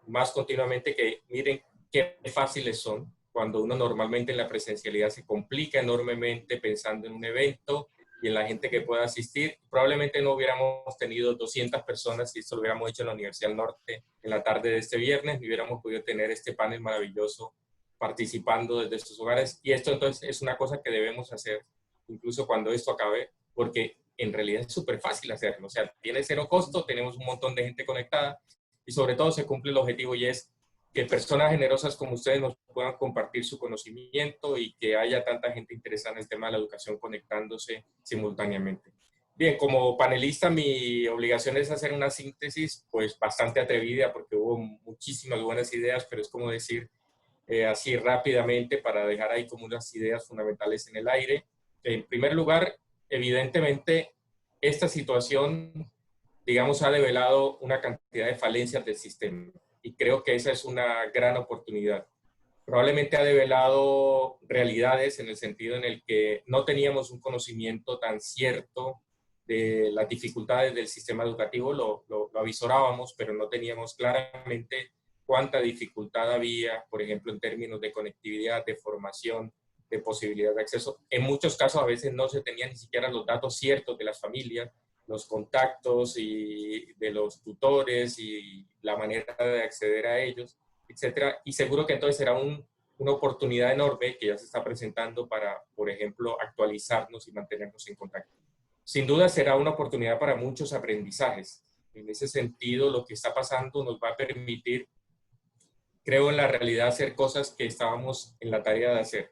más continuamente, que miren qué fáciles son, cuando uno normalmente en la presencialidad se complica enormemente pensando en un evento y en la gente que pueda asistir. Probablemente no hubiéramos tenido 200 personas si esto lo hubiéramos hecho en la Universidad del Norte en la tarde de este viernes, ni hubiéramos podido tener este panel maravilloso participando desde estos hogares. Y esto entonces es una cosa que debemos hacer incluso cuando esto acabe, porque en realidad es súper fácil hacerlo. O sea, tiene cero costo, tenemos un montón de gente conectada y sobre todo se cumple el objetivo y es que personas generosas como ustedes nos puedan compartir su conocimiento y que haya tanta gente interesada en el tema de la educación conectándose simultáneamente. Bien, como panelista mi obligación es hacer una síntesis pues bastante atrevida porque hubo muchísimas buenas ideas, pero es como decir así rápidamente para dejar ahí como unas ideas fundamentales en el aire. En primer lugar, evidentemente esta situación, digamos, ha develado una cantidad de falencias del sistema. Y creo que esa es una gran oportunidad. Probablemente ha develado realidades en el sentido en el que no teníamos un conocimiento tan cierto de las dificultades del sistema educativo, lo avisorábamos, pero no teníamos claramente cuánta dificultad había, por ejemplo, en términos de conectividad, de formación, de posibilidad de acceso. En muchos casos a veces no se tenían ni siquiera los datos ciertos de las familias, los contactos y de los tutores y la manera de acceder a ellos, etcétera. Y seguro que entonces será una oportunidad enorme que ya se está presentando para, por ejemplo, actualizarnos y mantenernos en contacto. Sin duda será una oportunidad para muchos aprendizajes. En ese sentido, lo que está pasando nos va a permitir, creo, en la realidad hacer cosas que estábamos en la tarea de hacer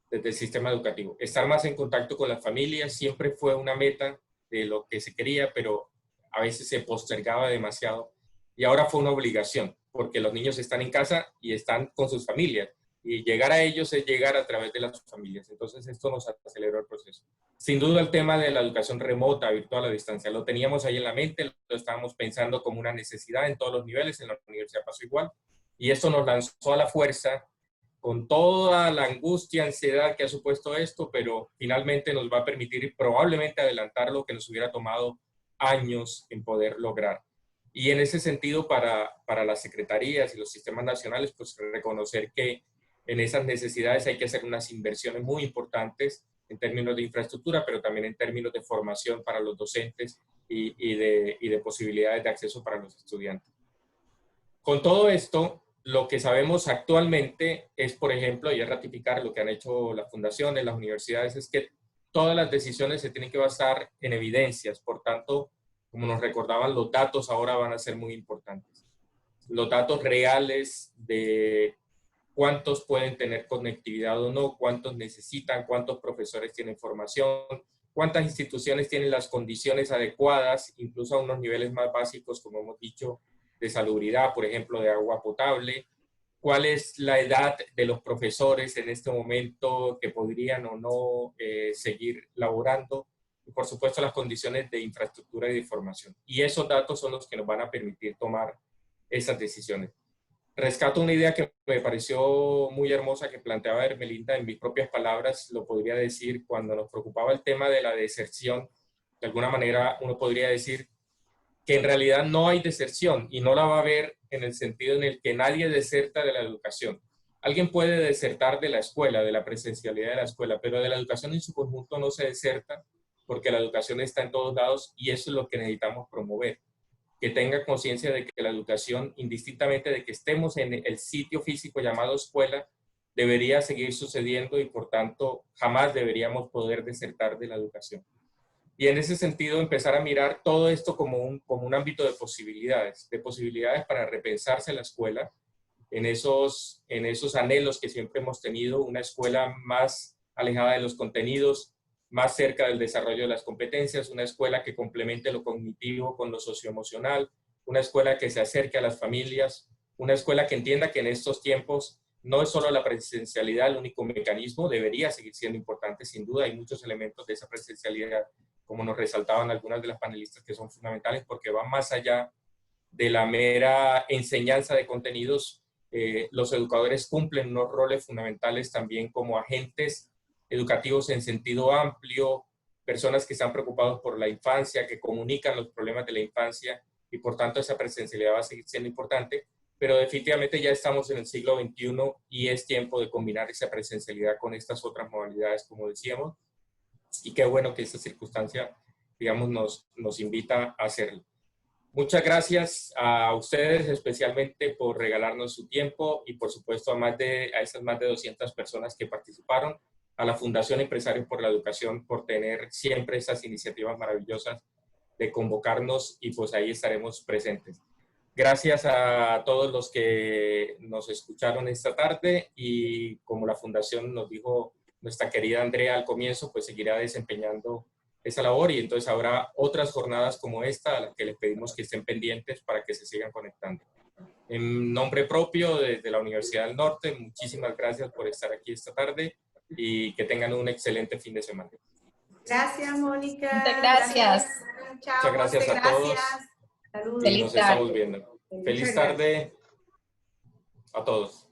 desde el sistema educativo. Estar más en contacto con las familias siempre fue una meta de lo que se quería, pero a veces se postergaba demasiado y ahora fue una obligación porque los niños están en casa y están con sus familias y llegar a ellos es llegar a través de las familias. Entonces esto nos aceleró el proceso. Sin duda el tema de la educación remota, virtual, a distancia, lo teníamos ahí en la mente, lo estábamos pensando como una necesidad en todos los niveles, en la universidad pasó igual y esto nos lanzó a la fuerza con toda la angustia, ansiedad que ha supuesto esto, pero finalmente nos va a permitir probablemente adelantar lo que nos hubiera tomado años en poder lograr. Y en ese sentido, para las secretarías y los sistemas nacionales, pues reconocer que en esas necesidades hay que hacer unas inversiones muy importantes en términos de infraestructura, pero también en términos de formación para los docentes y de posibilidades de acceso para los estudiantes. Con todo esto, lo que sabemos actualmente es, por ejemplo, y es ratificar lo que han hecho las fundaciones, las universidades, es que todas las decisiones se tienen que basar en evidencias. Por tanto, como nos recordaban, los datos ahora van a ser muy importantes. Los datos reales de cuántos pueden tener conectividad o no, cuántos necesitan, cuántos profesores tienen formación, cuántas instituciones tienen las condiciones adecuadas, incluso a unos niveles más básicos, como hemos dicho, de salubridad, por ejemplo, de agua potable, cuál es la edad de los profesores en este momento que podrían o no seguir laborando, y por supuesto las condiciones de infraestructura y de formación. Y esos datos son los que nos van a permitir tomar esas decisiones. Rescato una idea que me pareció muy hermosa que planteaba Hermelinda, en mis propias palabras lo podría decir, cuando nos preocupaba el tema de la deserción. De alguna manera uno podría decir que en realidad no hay deserción y no la va a haber en el sentido en el que nadie deserta de la educación. Alguien puede desertar de la escuela, de la presencialidad de la escuela, pero de la educación en su conjunto no se deserta, porque la educación está en todos lados y eso es lo que necesitamos promover. Que tenga conciencia de que la educación, indistintamente de que estemos en el sitio físico llamado escuela, debería seguir sucediendo y por tanto jamás deberíamos poder desertar de la educación. Y en ese sentido empezar a mirar todo esto como un ámbito de posibilidades para repensarse la escuela en esos anhelos que siempre hemos tenido, una escuela más alejada de los contenidos, más cerca del desarrollo de las competencias, una escuela que complemente lo cognitivo con lo socioemocional, una escuela que se acerque a las familias, una escuela que entienda que en estos tiempos no es solo la presencialidad el único mecanismo, debería seguir siendo importante, sin duda hay muchos elementos de esa presencialidad, como nos resaltaban algunas de las panelistas, que son fundamentales porque van más allá de la mera enseñanza de contenidos. Los educadores cumplen unos roles fundamentales también como agentes educativos en sentido amplio, personas que están preocupados por la infancia, que comunican los problemas de la infancia y por tanto esa presencialidad va a seguir siendo importante, pero definitivamente ya estamos en el siglo XXI y es tiempo de combinar esa presencialidad con estas otras modalidades, como decíamos, y qué bueno que esta circunstancia, digamos, nos invita a hacerlo. Muchas gracias a ustedes especialmente por regalarnos su tiempo y por supuesto a esas más de 200 personas que participaron, a la Fundación Empresarios por la Educación por tener siempre esas iniciativas maravillosas de convocarnos y pues ahí estaremos presentes. Gracias a todos los que nos escucharon esta tarde y como la Fundación nos dijo nuestra querida Andrea al comienzo, pues seguirá desempeñando esa labor y entonces habrá otras jornadas como esta a las que les pedimos que estén pendientes para que se sigan conectando. En nombre propio desde la Universidad del Norte, muchísimas gracias por estar aquí esta tarde y que tengan un excelente fin de semana. Gracias, Mónica. Muchas gracias. Chao, muchas gracias José, a todos. Saludos. Y nos estamos viendo. Feliz tarde a todos.